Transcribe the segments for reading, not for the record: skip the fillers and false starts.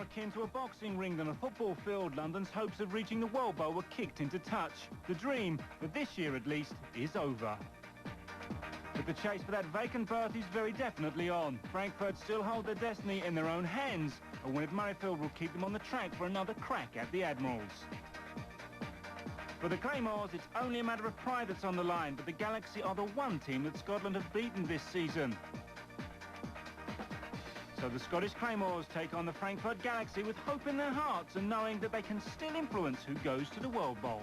more akin to a boxing ring than a football field, London's hopes of reaching the World Bowl were kicked into touch. The dream, for this year at least, is over. But the chase for that vacant berth is very definitely on. Frankfurt still hold their destiny in their own hands. A win at Murrayfield will keep them on the track for another crack at the Admirals. For the Claymores, it's only a matter of pride that's on the line, but the Galaxy are the one team that Scotland have beaten this season. So the Scottish Claymores take on the Frankfurt Galaxy with hope in their hearts and knowing that they can still influence who goes to the World Bowl.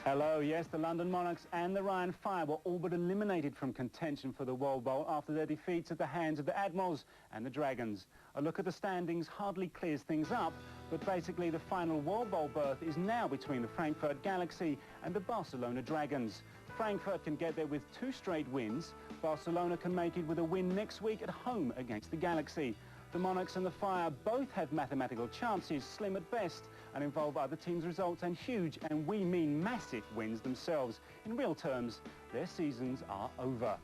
Hello, yes, the London Monarchs and the Ryan Fire were all but eliminated from contention for the World Bowl after their defeats at the hands of the Admirals and the Dragons. A look at the standings hardly clears things up, but basically the final World Bowl berth is now between the Frankfurt Galaxy and the Barcelona Dragons. Frankfurt can get there with 2 straight wins. Barcelona can make it with a win next week at home against the Galaxy. The Monarchs and the Fire both have mathematical chances, slim at best, and involve other teams' results and huge, and we mean massive, wins themselves. In real terms, their seasons are over.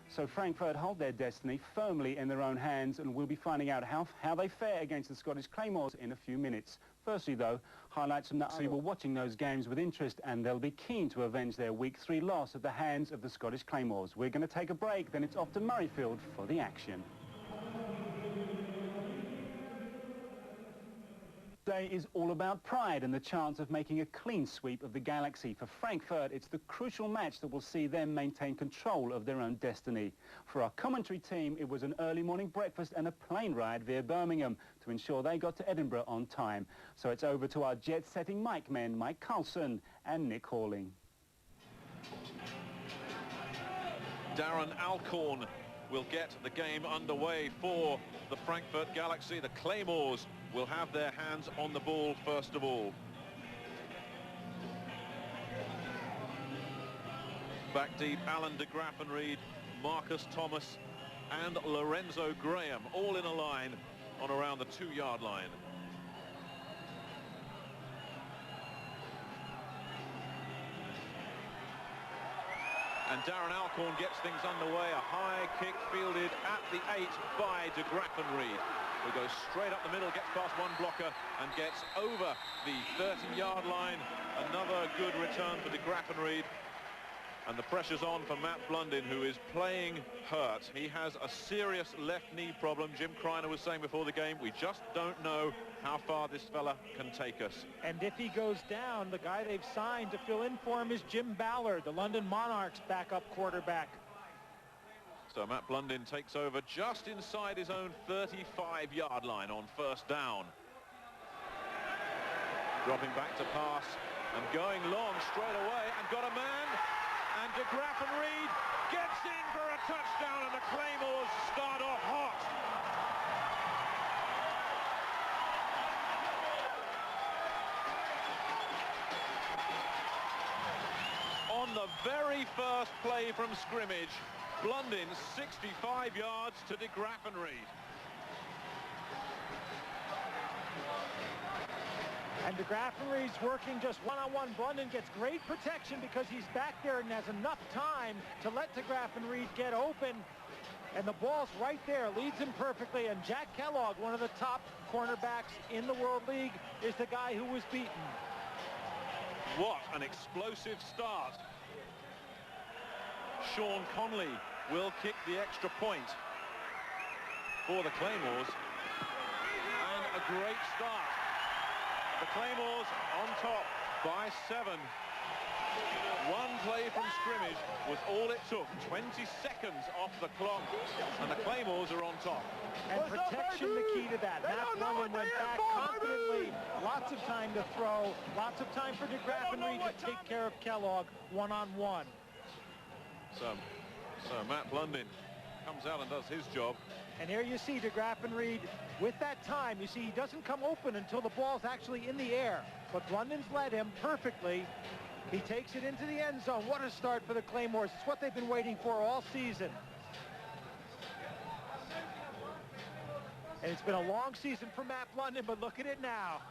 So Frankfurt hold their destiny firmly in their own hands, and we'll be finding out how they fare against the Scottish Claymores in a few minutes. Firstly, though, highlights from that. So were watching those games with interest, and they'll be keen to avenge their Week 3 loss at the hands of the Scottish Claymores. We're going to take a break, then it's off to Murrayfield for the action. Today is all about pride and the chance of making a clean sweep of the Galaxy. For Frankfurt, it's the crucial match that will see them maintain control of their own destiny. For our commentary team, it was an early morning breakfast and a plane ride via Birmingham to ensure they got to Edinburgh on time. So it's over to our jet-setting mic men, Mike Carlson and Nick Halling. Darren Alcorn will get the game underway for the Frankfurt Galaxy. The Claymores will have their hands on the ball first of all. Back deep, Alan de Graffenried, Marcus Thomas and Lorenzo Graham, all in a line on around the 2-yard line. And Darren Alcorn gets things underway. A high kick fielded at the 8 by de Graffenried, who goes straight up the middle, gets past one blocker and gets over the 30-yard line. Another good return for de Graffenried. And the pressure's on for Matt Blundin, who is playing hurt. He has a serious left knee problem. Jim Kreiner was saying before the game, we just don't know how far this fella can take us. And if he goes down, the guy they've signed to fill in for him is Jim Ballard, the London Monarchs backup quarterback. So Matt Blundin takes over just inside his own 35-yard line on first down. Dropping back to pass and going long straight away and got a man. And de Graffenried gets in for a touchdown, and the Claymores start off hot. On the very first play from scrimmage, Blundin 65 yards to de Graffenried. And de Graffenried's working just one-on-one. Blundin gets great protection because he's back there and has enough time to let de Graffenried get open. And the ball's right there, leads him perfectly. And Jack Kellogg, one of the top cornerbacks in the World League, is the guy who was beaten. What an explosive start. Sean Conley will kick the extra point for the Claymores. And a great start. The Claymores on top by 7. One play from scrimmage was all it took. 20 seconds off the clock, and the Claymores are on top. And protection the key to that. Matt Blundin went back confidently. Lots of time to throw. Lots of time for de Graffenried to take care of Kellogg one-on-one. So Matt Blundin comes out and does his job. And here you see de Graffenried with that time. You see, he doesn't come open until the ball's actually in the air. But Blundin's led him perfectly. He takes it into the end zone. What a start for the Claymores. It's what they've been waiting for all season. And it's been a long season for Matt Blundin, but look at it now.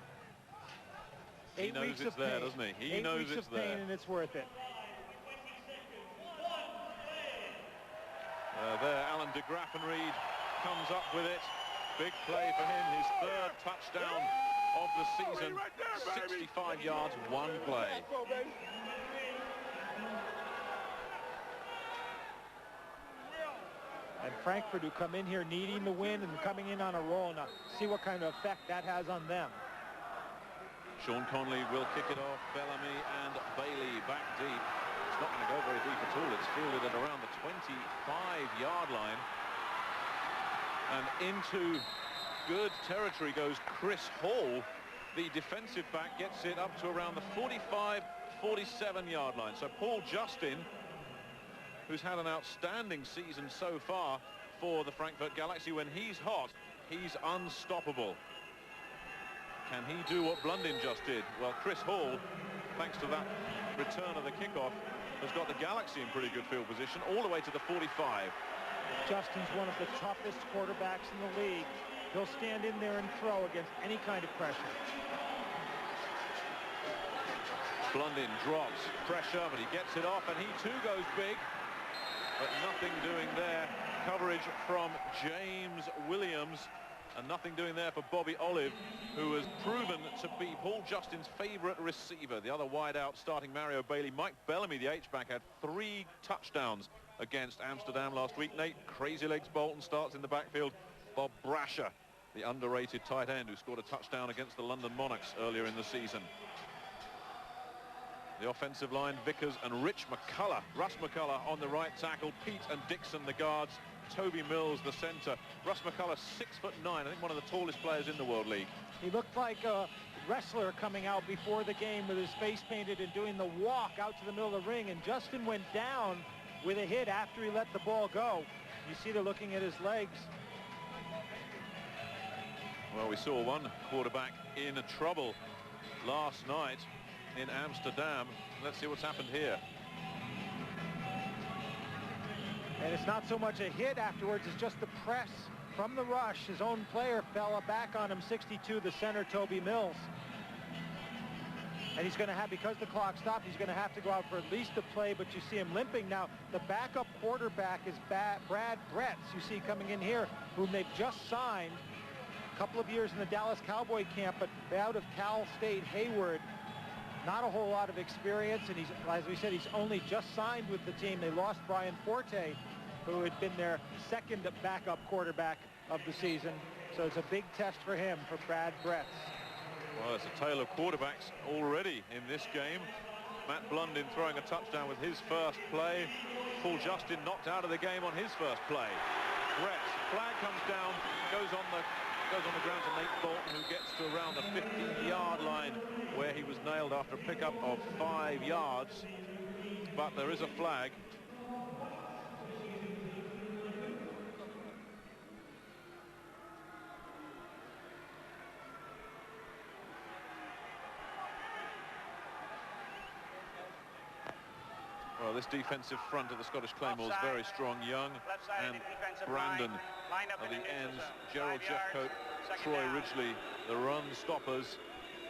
He knows it's there, doesn't he? He knows it's there. 8 weeks of pain, and it's worth it. There, Alan de Graffenried comes up with it. Big play for him, his third touchdown of the season. 65 yards, one play. And Frankfurt, who come in here needing the win and coming in on a roll. Now, see what kind of effect that has on them. Sean Conley will kick it off. Bellamy and Bailey back deep. It's not going to go very deep at all. It's fielded at around the 25-yard line. And into good territory goes Chris Hall. The defensive back gets it up to around the 45, 47-yard line. So Paul Justin, who's had an outstanding season so far for the Frankfurt Galaxy, when he's hot, he's unstoppable. Can he do what Blundin just did? Well, Chris Hall, thanks to that return of the kickoff, has got the Galaxy in pretty good field position all the way to the 45. Justin's one of the toughest quarterbacks in the league. He'll stand in there and throw against any kind of pressure. Blundin drops pressure, but he gets it off, and he too goes big. But nothing doing there. Coverage from James Williams, and nothing doing there for Bobby Olive, who has proven to be Paul Justin's favorite receiver. The other wideout starting Mario Bailey. Mike Bellamy, the H-back, had 3 touchdowns against Amsterdam last week. Nate Crazy Legs Bolton starts in the backfield. Bob Brasher, the underrated tight end, who scored a touchdown against the London Monarchs earlier in the season. The offensive line, Vickers and Rich McCullough. Russ McCullough on the right tackle. Pete and Dixon, the guards. Toby Mills, the center. Russ McCullough, 6'9", I think one of the tallest players in the World League. He looked like a wrestler coming out before the game with his face painted and doing the walk out to the middle of the ring. And Justin went down with a hit after he let the ball go. You see they're looking at his legs. Well, we saw one quarterback in trouble last night in Amsterdam. Let's see what's happened here. And it's not so much a hit afterwards, it's just the press from the rush. His own player fell back on him, 62, the center, Toby Mills. And he's going to have, because the clock stopped, he's going to have to go out for at least a play, but you see him limping. Now, the backup quarterback is Brad Bretz, you see coming in here, whom they've just signed. A couple of years in the Dallas Cowboy camp, but out of Cal State Hayward. Not a whole lot of experience, and he's, as we said, he's only just signed with the team. They lost Brian Forte, who had been their second backup quarterback of the season. So it's a big test for him, for Brad Bretz. Well, it's a tale of quarterbacks already in this game. Matt Blundin throwing a touchdown with his first play. Paul Justin knocked out of the game on his first play. Bretz, flag comes down, goes on the ground to Nate Bolton, who gets to around the 15-yard line, where he was nailed after a pickup of 5 yards. But there is a flag. Well, this defensive front of the Scottish Claymores very strong. Young and Brandon are the ends. Gerald Jeffcoat, Troy Ridgely, the run stoppers,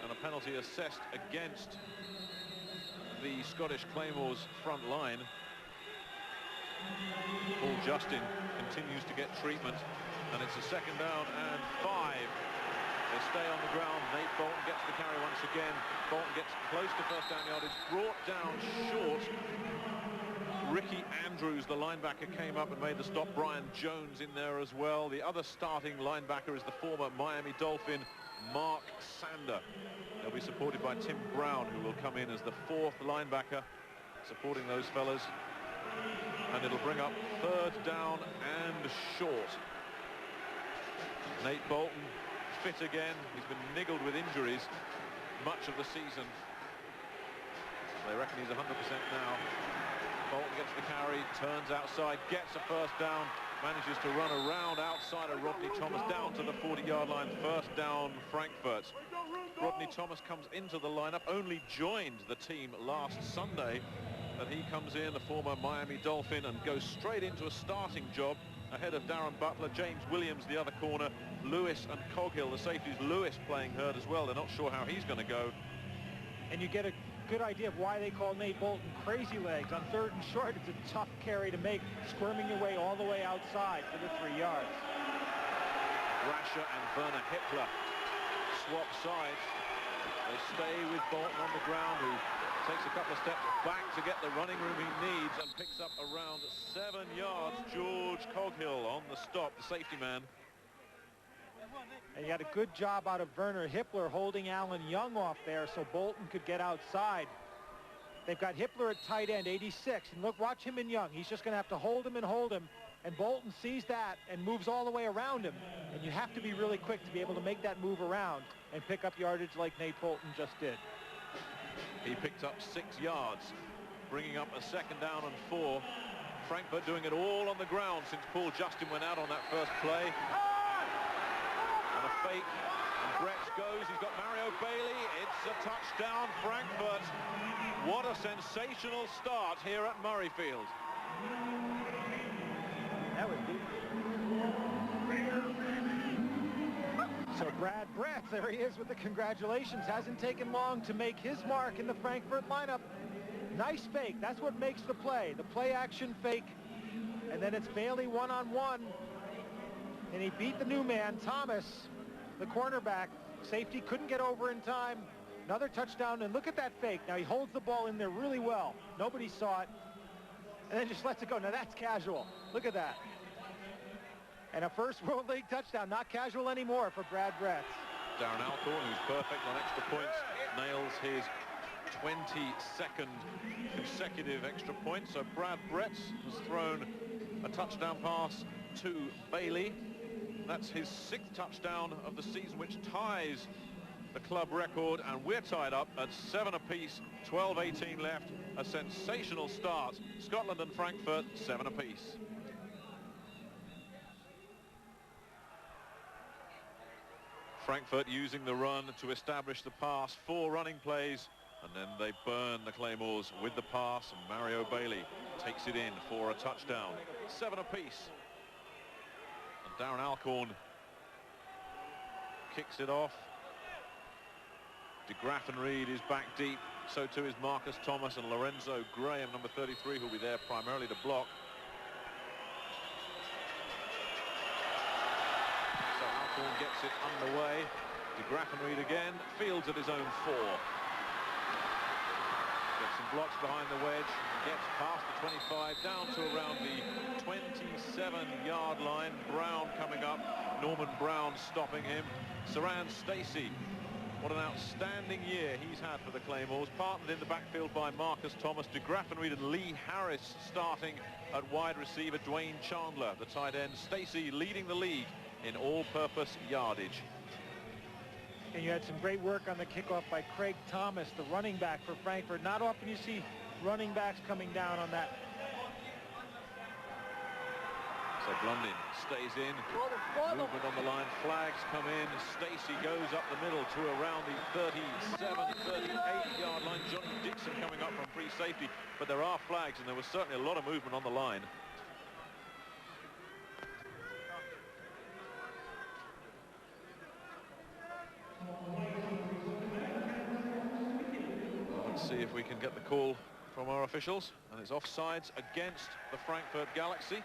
and a penalty assessed against the Scottish Claymores front line. Paul Justin continues to get treatment, and it's a 2nd down and 5. They stay on the ground. Nate Bolton gets the carry once again. Bolton gets close to first down yardage, brought down short. Ricky Andrews, the linebacker, came up and made the stop. Brian Jones in there as well. The other starting linebacker is the former Miami Dolphin, Mark Sander. They'll be supported by Tim Brown, who will come in as the 4th linebacker, supporting those fellas. And it'll bring up 3rd down and short. Nate Bolton, fit again. He's been niggled with injuries much of the season. They reckon he's 100% now. Bolton gets the carry, turns outside, gets a first down, manages to run around outside of Rodney Thomas down to the 40-yard line. First down, Frankfurt. Rodney Thomas comes into the lineup, only joined the team last Sunday, but he comes in, the former Miami Dolphin, and goes straight into a starting job ahead of Darren Butler, James Williams, the other corner, Lewis and Coghill, the safeties. Lewis playing hurt as well. They're not sure how he's going to go. And you get a good idea of why they call Nate Bolton Crazy Legs. On 3rd and short, it's a tough carry to make, squirming your way all the way outside for the 3 yards. Asher and Werner Hippler swap sides. They stay with Bolton on the ground, who takes a couple of steps back to get the running room he needs and picks up around 7 yards. George Coghill on the stop, the safety man. And he had a good job out of Werner Hippler holding Alan Young off there so Bolton could get outside. They've got Hippler at tight end, 86. And look, watch him and Young. He's just going to have to hold him and hold him. And Bolton sees that and moves all the way around him. And you have to be really quick to be able to make that move around and pick up yardage like Nate Bolton just did. He picked up 6 yards, bringing up a 2nd down and 4. Frankfurt doing it all on the ground since Paul Justin went out on that first play. And a fake, and Gretsch goes. He's got Mario Bailey. It's a touchdown, Frankfurt. What a sensational start here at Murrayfield. That was deep. So Brad Brett, there he is with the congratulations. Hasn't taken long to make his mark in the Frankfurt lineup. Nice fake. That's what makes the play. The play action fake. And then it's Bailey one-on-one. And he beat the new man, Thomas, the cornerback. Safety couldn't get over in time. Another touchdown. And look at that fake. Now he holds the ball in there really well. Nobody saw it. And then just lets it go. Now that's casual. Look at that. And a first World League touchdown. Not casual anymore for Brad Brett. Darren Alcorn, who's perfect on extra points, nails his 22nd consecutive extra point. So Brad Brett has thrown a touchdown pass to Bailey. That's his 6th touchdown of the season, which ties the club record, and we're tied up at 7 apiece, 12:18 left. A sensational start. Scotland and Frankfurt 7 apiece. Frankfurt using the run to establish the pass, 4 running plays, and then they burn the Claymores with the pass, and Mario Bailey takes it in for a touchdown. 7 apiece. And Darren Alcorn kicks it off. De Graffenried is back deep. So too is Marcus Thomas and Lorenzo Graham, number 33, who'll be there primarily to block. So Alcorn gets it underway. De Graffenried again, fields at his own 4. Gets some blocks behind the wedge, gets past the 25, down to around the 27-yard line. Brown coming up, Norman Brown stopping him. Saran Stacey, what an outstanding year he's had for the Claymores, partnered in the backfield by Marcus Thomas. De Graffenried and Lee Harris starting at wide receiver. Dwayne Chandler, the tight end. Stacey leading the league in all-purpose yardage. And you had some great work on the kickoff by Craig Thomas, the running back for Frankfurt. Not often you see running backs coming down on that. So Blundin stays in. Movement on the line. Flags come in. Stacey goes up the middle to around the 37, 38-yard line. Johnny Dixon coming up from free safety. But there are flags, and there was certainly a lot of movement on the line. Let's see if we can get the call from our officials. And it's offsides against the Frankfurt Galaxy.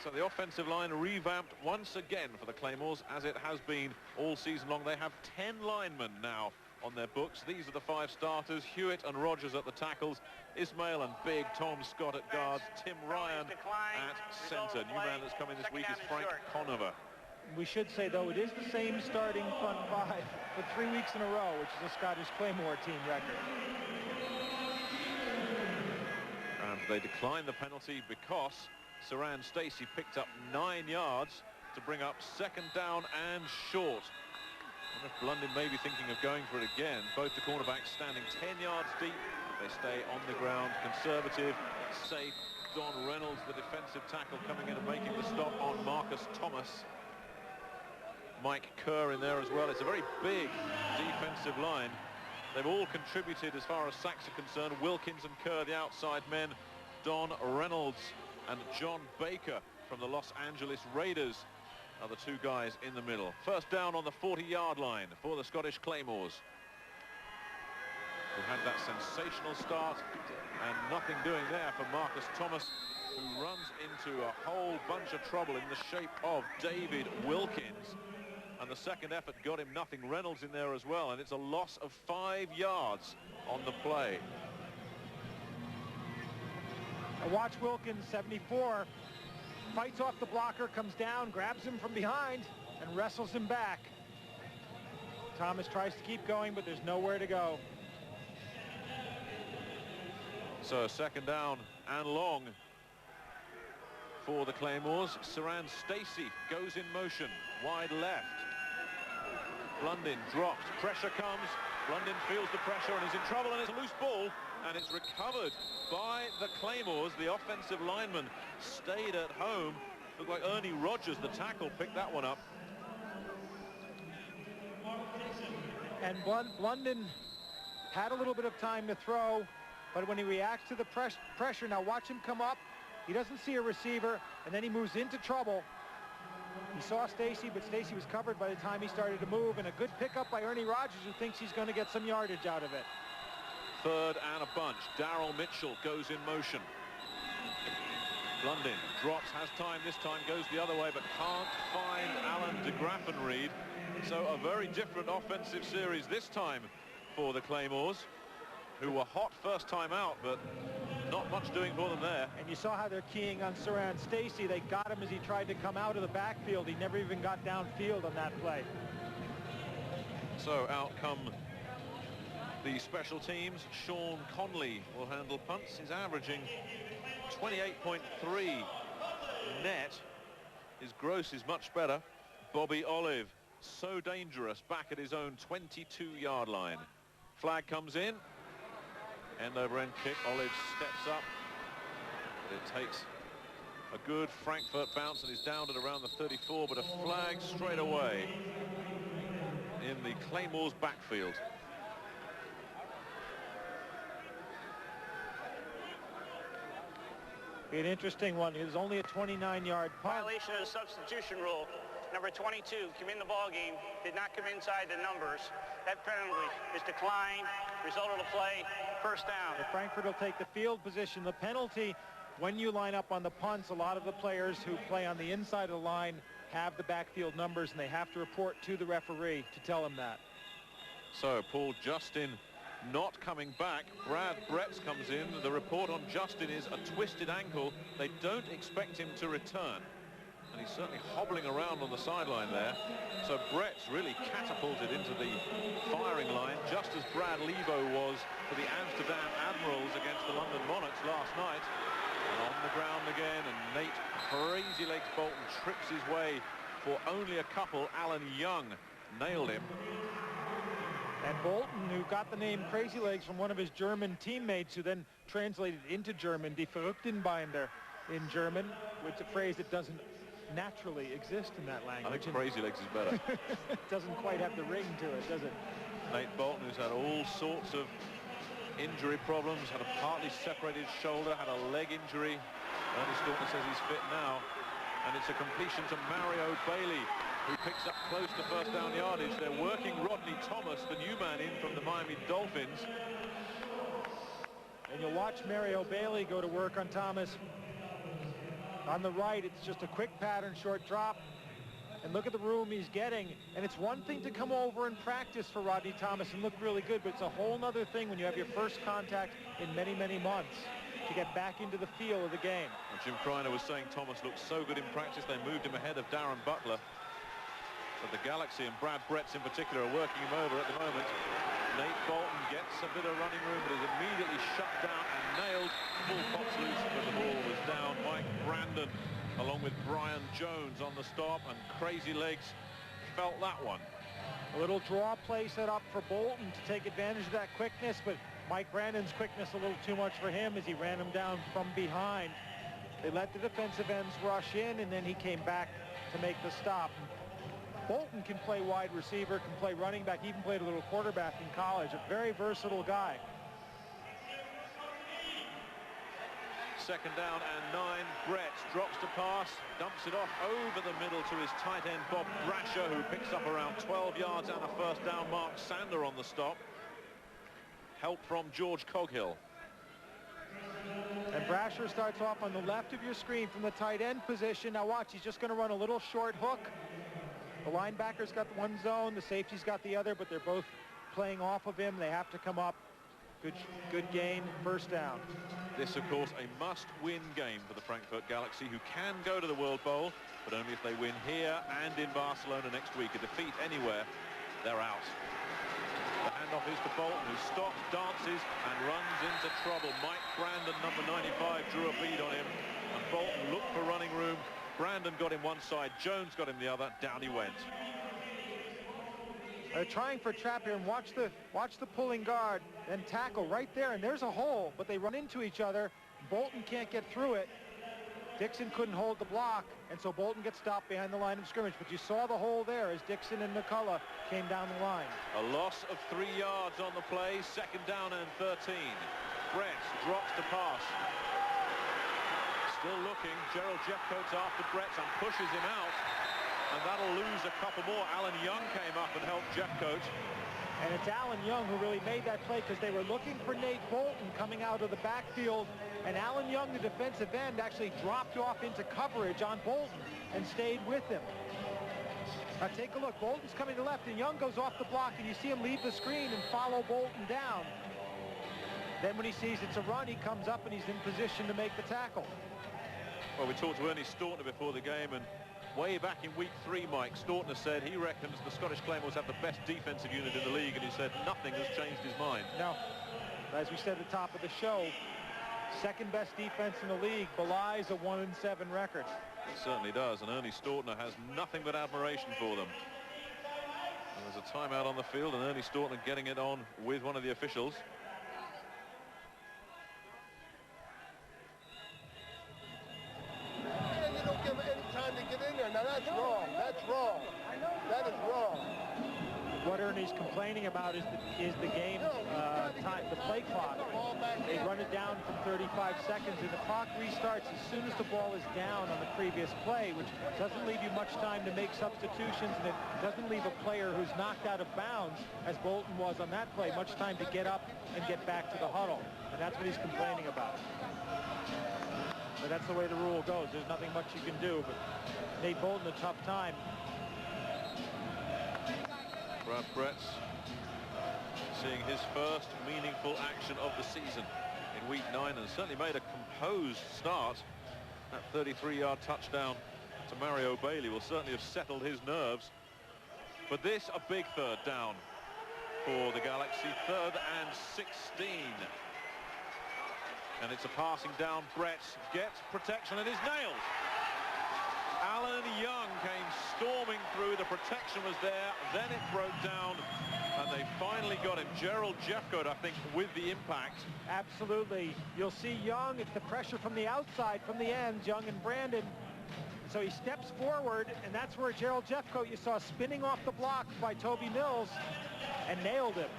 So the offensive line revamped once again for the Claymores, as it has been all season long. They have 10 linemen now on their books. These are the 5 starters: Hewitt and Rogers at the tackles, Ismail and Big, Tom Scott at guards, Tim Ryan at centre. New man that's come in this week is Frank Conover. We should say, though, it is the same starting front 5 for 3 weeks in a row, which is a Scottish Claymore team record. And they declined the penalty because Saran Stacey picked up 9 yards to bring up 2nd down and short. I wonder if Blundin may be thinking of going for it again. Both the cornerbacks standing 10 yards deep. They stay on the ground, conservative, safe. Don Reynolds, the defensive tackle, coming in and making the stop on Marcus Thomas. Mike Kerr in there as well. It's a very big defensive line. They've all contributed as far as sacks are concerned. Wilkins and Kerr, the outside men. Don Reynolds and John Baker from the Los Angeles Raiders are the 2 guys in the middle. First down on the 40-yard line for the Scottish Claymores. who had that sensational start, and nothing doing there for Marcus Thomas, who runs into a whole bunch of trouble in the shape of David Wilkins. And the second effort got him nothing. Reynolds in there as well, and it's a loss of 5 yards on the play. Now watch Wilkins, 74, fights off the blocker, comes down, grabs him from behind, and wrestles him back. Thomas tries to keep going, but there's nowhere to go. So second down and long for the Claymores. Saran Stacey goes in motion, wide left. Blundin drops, pressure comes, Blundin feels the pressure and is in trouble, and it's a loose ball, and it's recovered by the Claymores. The offensive lineman stayed at home. Looked like Ernie Rogers, the tackle, picked that one up. And Blundin had a little bit of time to throw, but when he reacts to the pressure, now watch him come up. He doesn't see a receiver, and then he moves into trouble. He saw Stacey, but Stacey was covered by the time he started to move, and a good pickup by Ernie Rogers, who thinks he's going to get some yardage out of it. Third and a bunch. Darryl Mitchell goes in motion. Blundin drops, has time, this time goes the other way, but can't find Alan de Graffenried. So a very different offensive series this time for the Claymores, who were hot first time out, but not much doing for them there. And you saw how they're keying on Saran Stacey. They got him as he tried to come out of the backfield. He never even got downfield on that play. So out come the special teams. Sean Conley will handle punts. He's averaging 28.3 net. His gross is much better. Bobby Olive, so dangerous, back at his own 22-yard line. Flag comes in. End over end kick. Olive steps up. But it takes a good Frankfurt bounce and is down at around the 34, but a flag straight away in the Claymores backfield. Be an interesting one. It was only a 29-yard punt. Violation of the substitution rule. Number 22 came in the ball game, did not come inside the numbers. That penalty is declined. Result of the play, first down. Frankfurt will take the field position. The penalty, when you line up on the punts, a lot of the players who play on the inside of the line have the backfield numbers, and they have to report to the referee to tell him that. So Paul Justin not coming back. Brad Bretz comes in. The report on Justin is a twisted ankle. They don't expect him to return. And he's certainly hobbling around on the sideline there. So Bretz really catapulted into the firing line, just as Brad Levo was for the Amsterdam Admirals against the London Monarchs last night. And on the ground again, and Nate Crazy Legs Bolton trips his way for only a couple. Alan Young nailed him. And Bolton, who got the name Crazy Legs from one of his German teammates, who then translated into German, Die Verrücktenbeiner in German, which is a phrase that doesn't naturally exist in that language. I think Crazy Legs is better. It doesn't quite have the ring to it, does it? Nate Bolton, who's had all sorts of injury problems, had a partly separated shoulder, had a leg injury. Ernie Staunton says he's fit now. And it's a completion to Mario Bailey, who picks up close to first down yardage. They're working Rodney Thomas, the new man in from the Miami Dolphins. And you'll watch Mario Bailey go to work on Thomas. On the right, it's just a quick pattern, short drop. And look at the room he's getting. And it's one thing to come over and practice for Rodney Thomas and look really good, but it's a whole other thing when you have your first contact in many, many months to get back into the feel of the game. And Jim Kreiner was saying Thomas looked so good in practice, they moved him ahead of Darren Butler. But the Galaxy and Brad Bretz in particular are working him over at the moment. Nate Bolton gets a bit of running room, but is immediately shut down and nailed. Ball pops loose, but the ball was down. Mike Brandon, along with Brian Jones on the stop, and Crazy Legs felt that one. A little draw play set up for Bolton to take advantage of that quickness, but Mike Brandon's quickness a little too much for him as he ran him down from behind. They let the defensive ends rush in, and then he came back to make the stop. Bolton can play wide receiver, can play running back, even played a little quarterback in college. A very versatile guy. Second down and 9. Bretz drops to pass, dumps it off over the middle to his tight end Bob Brasher, who picks up around 12 yards and a first down. Mark Sander on the stop. help from George Coghill. And Brasher starts off on the left of your screen from the tight end position. Now watch, he's just going to run a little short hook. The linebacker's got one zone, the safety's got the other, but they're both playing off of him. They have to come up. Good gain, first down. This, of course, a must-win game for the Frankfurt Galaxy, who can go to the World Bowl, but only if they win here and in Barcelona next week. A defeat anywhere, they're out. The handoff is to Bolton, who stops, dances, and runs into trouble. Mike Brandon, number 95, drew a bead on him, and Bolton looked for running room. Brandon got him one side, Jones got him the other. Down he went. They're trying for a trap here, and watch the pulling guard, then tackle right there, and there's a hole, but they run into each other. Bolton can't get through it. Dixon couldn't hold the block, and so Bolton gets stopped behind the line of scrimmage. But you saw the hole there as Dixon and McCullough came down the line. A loss of 3 yards on the play, second down and 13. Brett drops to pass. Still looking, Gerald Jeffcoat's after Brett and pushes him out. And that'll lose a couple more. Alan Young came up and helped Jeffcoat. And it's Alan Young who really made that play, because they were looking for Nate Bolton coming out of the backfield. And Alan Young, the defensive end, actually dropped off into coverage on Bolton and stayed with him. Now take a look. Bolton's coming to the left, and Young goes off the block, and you see him leave the screen and follow Bolton down. Then when he sees it's a run, he comes up and he's in position to make the tackle. Well, we talked to Ernie Staunton before the game, and way back in week 3, Mike, Staunton said he reckons the Scottish Claymores have the best defensive unit in the league, and he said nothing has changed his mind. No. As we said at the top of the show, second best defense in the league belies a 1-7 record. It certainly does, and Ernie Staunton has nothing but admiration for them. And there's a timeout on the field, and Ernie Staunton getting it on with one of the officials. You don't give any time to get in there. Now that's wrong. That's wrong. That is wrong. What Ernie's complaining about is the game time, the play clock. They run it down from 35 seconds, and the clock restarts as soon as the ball is down on the previous play, which doesn't leave you much time to make substitutions, and it doesn't leave a player who's knocked out of bounds, as Bolton was on that play, much time to get up and get back to the huddle. And that's what he's complaining about. But that's the way the rule goes. There's nothing much you can do, but Nate Bolton a tough time. Brad Brett's seeing his first meaningful action of the season in week 9, and certainly made a composed start. That 33-yard touchdown to Mario Bailey will certainly have settled his nerves. But this, a big third down for the Galaxy, 3rd and 16. And it's a passing down. Brett gets protection and is nailed. Alan Young came storming through. The protection was there. Then it broke down, and they finally got him. Gerald Jeffcoat, I think, with the impact. Absolutely. You'll see Young. It's the pressure from the outside, from the ends, Young and Brandon. So he steps forward, and that's where Gerald Jeffcoat, you saw spinning off the block by Toby Mills, and nailed him.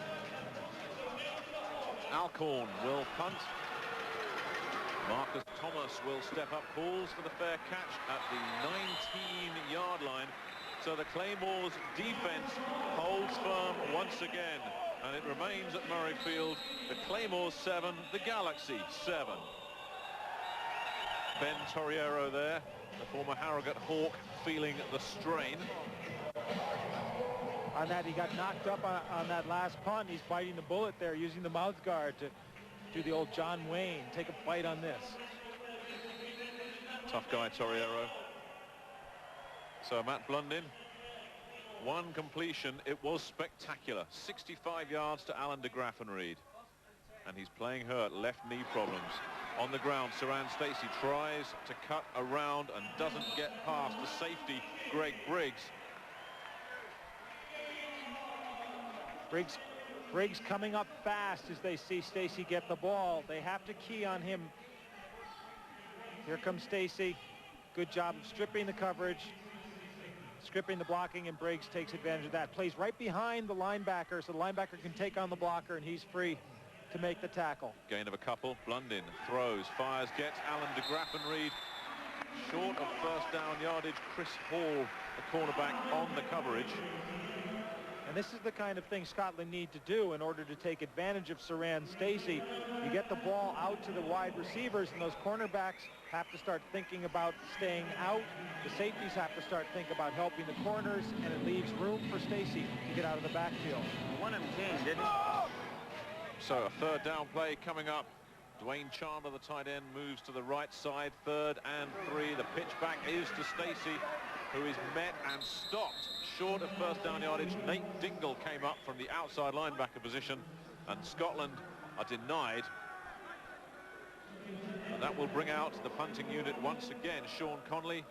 Alcorn will punt. Marcus Thomas will step up, calls for the fair catch at the 19-yard line. So the Claymores defense holds firm once again, and it remains at Murrayfield. The Claymores 7, the Galaxy 7. Ben Torriero there, the former Harrogate Hawk, feeling the strain. On that, he got knocked up on that last punt. He's biting the bullet there, using the mouth guard to do the old John Wayne, take a bite on this. Tough guy, Torriero. So Matt Blundin, one completion. It was spectacular. 65 yards to Alan de Graffenried. And he's playing hurt, left knee problems. On the ground, Saran Stacey tries to cut around and doesn't get past the safety, Greg Briggs. Briggs coming up fast as they see Stacey get the ball. They have to key on him. Here comes Stacey. Good job of stripping the coverage, stripping the blocking, and Briggs takes advantage of that. Plays right behind the linebacker, so the linebacker can take on the blocker, and he's free to make the tackle. Gain of a couple. Blundin throws, fires, gets Alan de Graffenried short of first down yardage. Chris Hall, the cornerback, on the coverage. And this is the kind of thing Scotland need to do in order to take advantage of Saran Stacey. You get the ball out to the wide receivers, and those cornerbacks have to start thinking about staying out. The safeties have to start thinking about helping the corners, and it leaves room for Stacey to get out of the backfield. One of them came, didn't he? So a third down play coming up. Dwayne Chandler, the tight end, moves to the right side. 3rd and 3. The pitch back is to Stacey, who is met and stopped short of first down yardage. Nate Dingle came up from the outside linebacker position, and Scotland are denied. And that will bring out the punting unit once again. Sean Conley.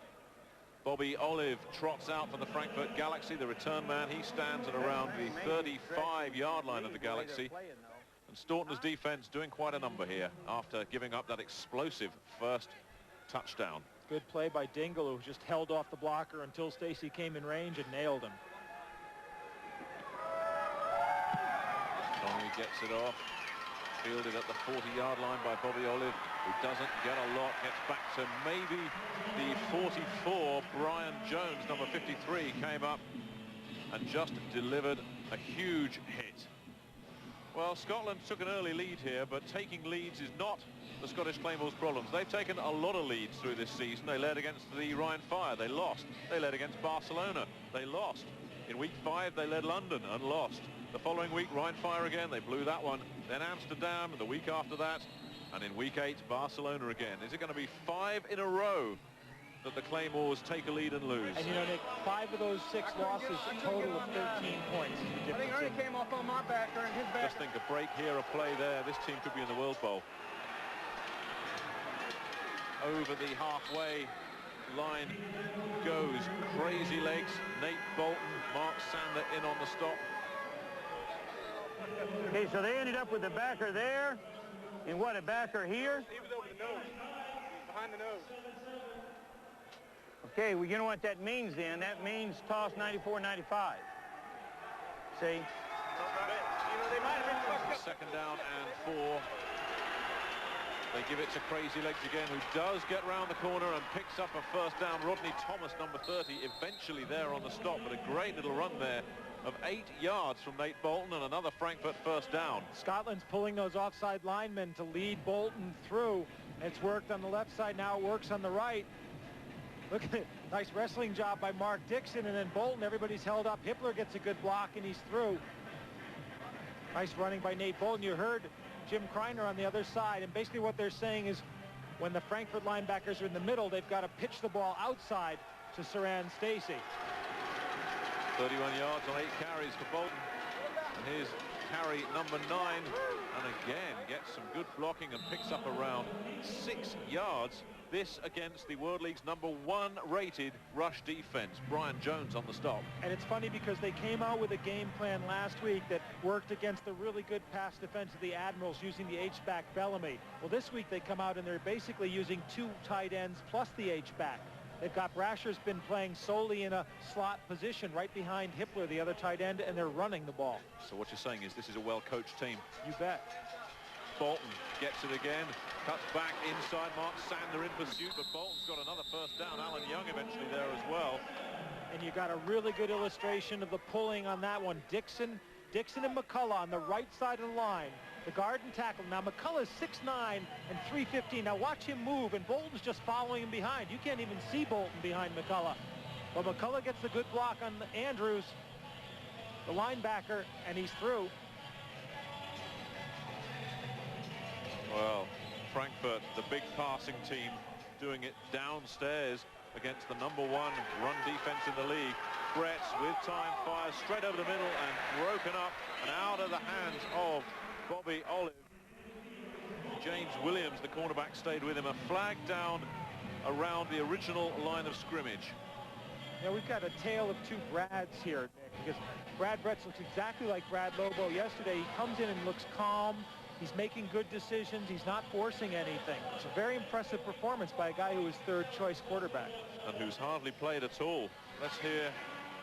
Bobby Olive trots out for the Frankfurt Galaxy. The return man, he stands at around the 35-yard line of the Galaxy. And Staunton's defense doing quite a number here after giving up that explosive first touchdown. Good play by Dingle, who just held off the blocker until Stacey came in range and nailed him. Conley gets it off. Fielded at the 40-yard line by Bobby Olive, who doesn't get a lot. Gets back to maybe the 44. Brian Jones, number 53, came up and just delivered a huge hit. Well, Scotland took an early lead here, but taking leads is not the Scottish Claymores' problems. They've taken a lot of leads through this season. They led against the Rhine Fire. They lost. They led against Barcelona. They lost. In week 5, they led London and lost. The following week, Rhine Fire again. They blew that one. Then Amsterdam the week after that. And in week 8, Barcelona again. Is it going to be 5 in a row that the Claymores take a lead and lose? And you know, Nick, 5 of those 6 losses, a total of 13 points. I think Ernie came off on my back or in his back. Just think a break here, a play there. This team could be in the World Bowl. Over the halfway line goes Crazy Legs. Nate Bolton, Mark Sander in on the stop. Okay, so they ended up with the backer there, and what, a backer here? He was over the nose, behind the nose. Okay, well, you know what that means then? That means toss 94-95. See? You know, they might have been fucked up. 2nd down and 4. They give it to Crazy Legs again, who does get round the corner and picks up a first down. Rodney Thomas, number 30, eventually there on the stop, but a great little run there of 8 yards from Nate Bolton, and another Frankfurt first down. Scotland's pulling those offside linemen to lead Bolton through. It's worked on the left side, now it works on the right. Look at it, nice wrestling job by Mark Dixon, and then Bolton, everybody's held up. Hippler gets a good block, and he's through. Nice running by Nate Bolton. You heard Jim Kreiner on the other side, and basically what they're saying is when the Frankfurt linebackers are in the middle, they've got to pitch the ball outside to Saran Stacey. 31 yards on 8 carries for Bolton. And here's carry number 9. And again, gets some good blocking and picks up around 6 yards. This against the World League's number 1 rated rush defense. Brian Jones on the stop. And it's funny because they came out with a game plan last week that worked against the really good pass defense of the Admirals using the H-back Bellamy. Well, this week they come out and they're basically using 2 tight ends plus the H-back. They've got Brasher's been playing solely in a slot position right behind Hippler, the other tight end, and they're running the ball. So what you're saying is this is a well-coached team. You bet. Bolton gets it again, cuts back inside. Mark Sander in pursuit, but Bolton's got another first down. Alan Young eventually there as well. And you got a really good illustration of the pulling on that one. Dixon and McCullough on the right side of the line. The guard and tackle. Now McCullough's 6'9" and 315. Now watch him move, and Bolton's just following him behind. You can't even see Bolton behind McCullough. But McCullough gets the good block on Andrews, the linebacker, and he's through. Well, Frankfurt, the big passing team, doing it downstairs against the number 1 run defense in the league. Bretz with time fires straight over the middle and broken up and out of the hands of Bobby Olive. James Williams, the cornerback, stayed with him. A flag down around the original line of scrimmage. Yeah, we've got a tale of 2 Brads here, Nick, because Brad Bretz looks exactly like Brad Lobo yesterday. He comes in and looks calm. He's making good decisions. He's not forcing anything. It's a very impressive performance by a guy who is 3rd choice quarterback. And who's hardly played at all. Let's hear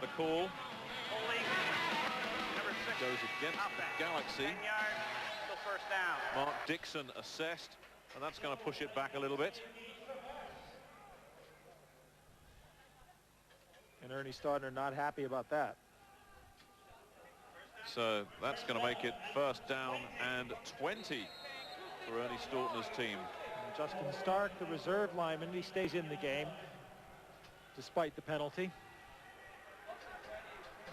the call. Number 6 Goes against the Galaxy. 10 yards, still first down. Mark Dixon assessed, and that's going to push it back a little bit. And Ernie Staudner not happy about that. So that's going to make it first down and 20 for Ernie Stautner's team. And Justin Stark, the reserve lineman, he stays in the game despite the penalty.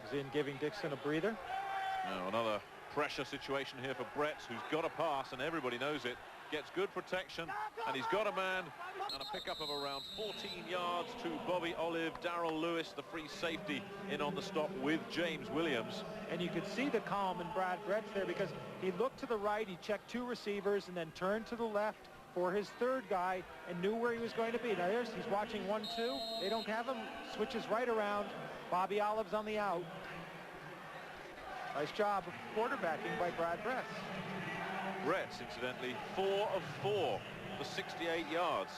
He's in, giving Dixon a breather. Now another pressure situation here for Brett, who's got a pass, and everybody knows it. Gets good protection, and he's got a man, and a pickup of around 14 yards to Bobby Olive. Darrell Lewis, the free safety, in on the stop with James Williams. And you could see the calm in Brad Brett's there, because he looked to the right, he checked two receivers, and then turned to the left for his third guy and knew where he was going to be. Now he's watching 1-2. They don't have him. Switches right around. Bobby Olive's on the out. Nice job of quarterbacking by Brad Brett. Brett's, incidentally, 4 of 4 for 68 yards.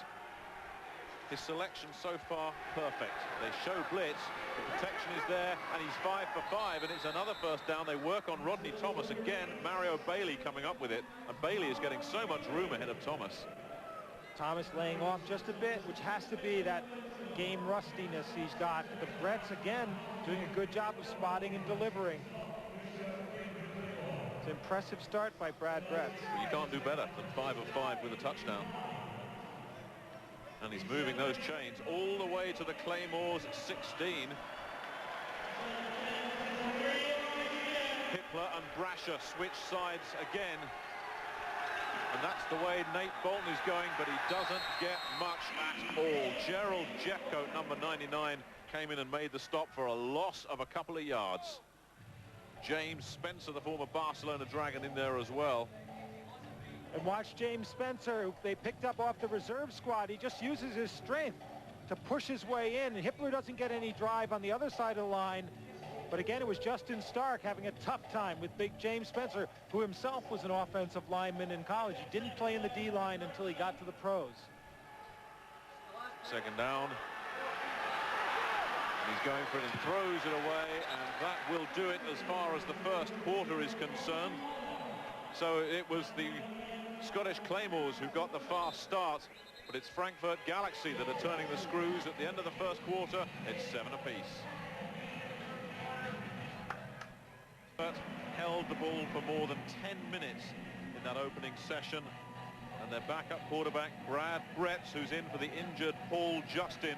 His selection so far, perfect. They show blitz, the protection is there, and he's 5 for 5, and it's another first down. They work on Rodney Thomas again. Mario Bailey coming up with it, and Bailey is getting so much room ahead of Thomas. Thomas laying off just a bit, which has to be that game rustiness he's got. But Brett's, again, doing a good job of spotting and delivering. It's an impressive start by Brad Brett. Well, you can't do better than 5 of 5 with a touchdown. And he's moving those chains all the way to the Claymores 16. Hippler and Brasher switch sides again. And that's the way Nate Bolton is going, but he doesn't get much at all. Gerald Jeffcoat, number 99, came in and made the stop for a loss of a couple of yards. James Spencer, the former Barcelona Dragon, in there as well. And watch James Spencer, who they picked up off the reserve squad. He just uses his strength to push his way in. And Hippler doesn't get any drive on the other side of the line. But again, it was Justin Stark having a tough time with big James Spencer, who himself was an offensive lineman in college. He didn't play in the D-line until he got to the pros. Second down. And he's going for it and throws it away, and that will do it as far as the first quarter is concerned. So it was the Scottish Claymores who got the fast start, but it's Frankfurt Galaxy that are turning the screws at the end of the first quarter. It's 7 apiece. But held the ball for more than 10 minutes in that opening session, and their backup quarterback Brad Brett, who's in for the injured Paul Justin,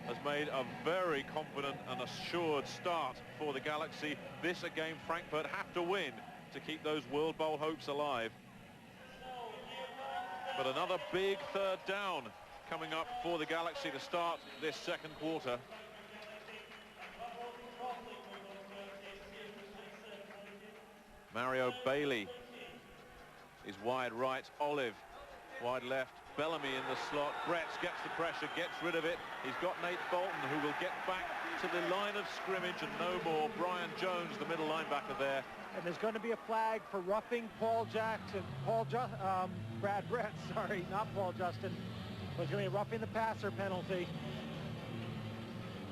has made a very confident and assured start for the Galaxy. This a game Frankfurt have to win to keep those World Bowl hopes alive. But another big third down coming up for the Galaxy to start this second quarter. Mario Bailey is wide right, Olive wide left, Bellamy in the slot. Bretz gets the pressure, gets rid of it. He's got Nate Bolton, who will get back to the line of scrimmage and no more. Brian Jones, the middle linebacker there. And there's going to be a flag for roughing Paul Jackson, Brad Brett, sorry, not Paul Justin. There's going to be a roughing the passer penalty.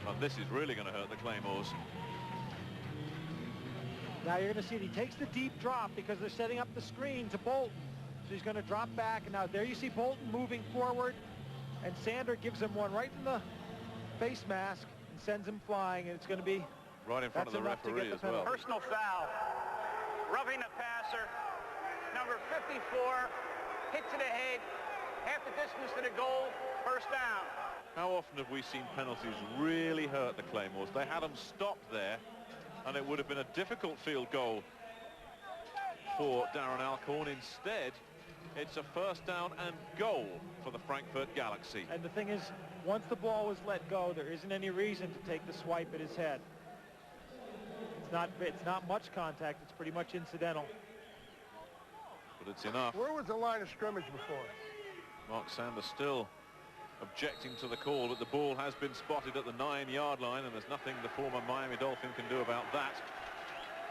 And this is really going to hurt the Claymores. Now you're going to see he takes the deep drop because they're setting up the screen to Bolton. So he's going to drop back, and now there you see Bolton moving forward, and Sander gives him one right in the face mask and sends him flying, and it's going to be right in front of the referee as well. Personal foul, roughing the passer, number 54, hit to the head, half the distance to the goal, first down. How often have we seen penalties really hurt the Claymores? They had them stopped there, and it would have been a difficult field goal for Darren Alcorn. Instead, it's a first down and goal for the Frankfurt Galaxy. And the thing is, once the ball was let go, there isn't any reason to take the swipe at his head. It's not much contact. It's pretty much incidental. But it's enough. Where was the line of scrimmage before? Mark Sanders still objecting to the call, but the ball has been spotted at the 9-yard line, and there's nothing the former Miami Dolphin can do about that.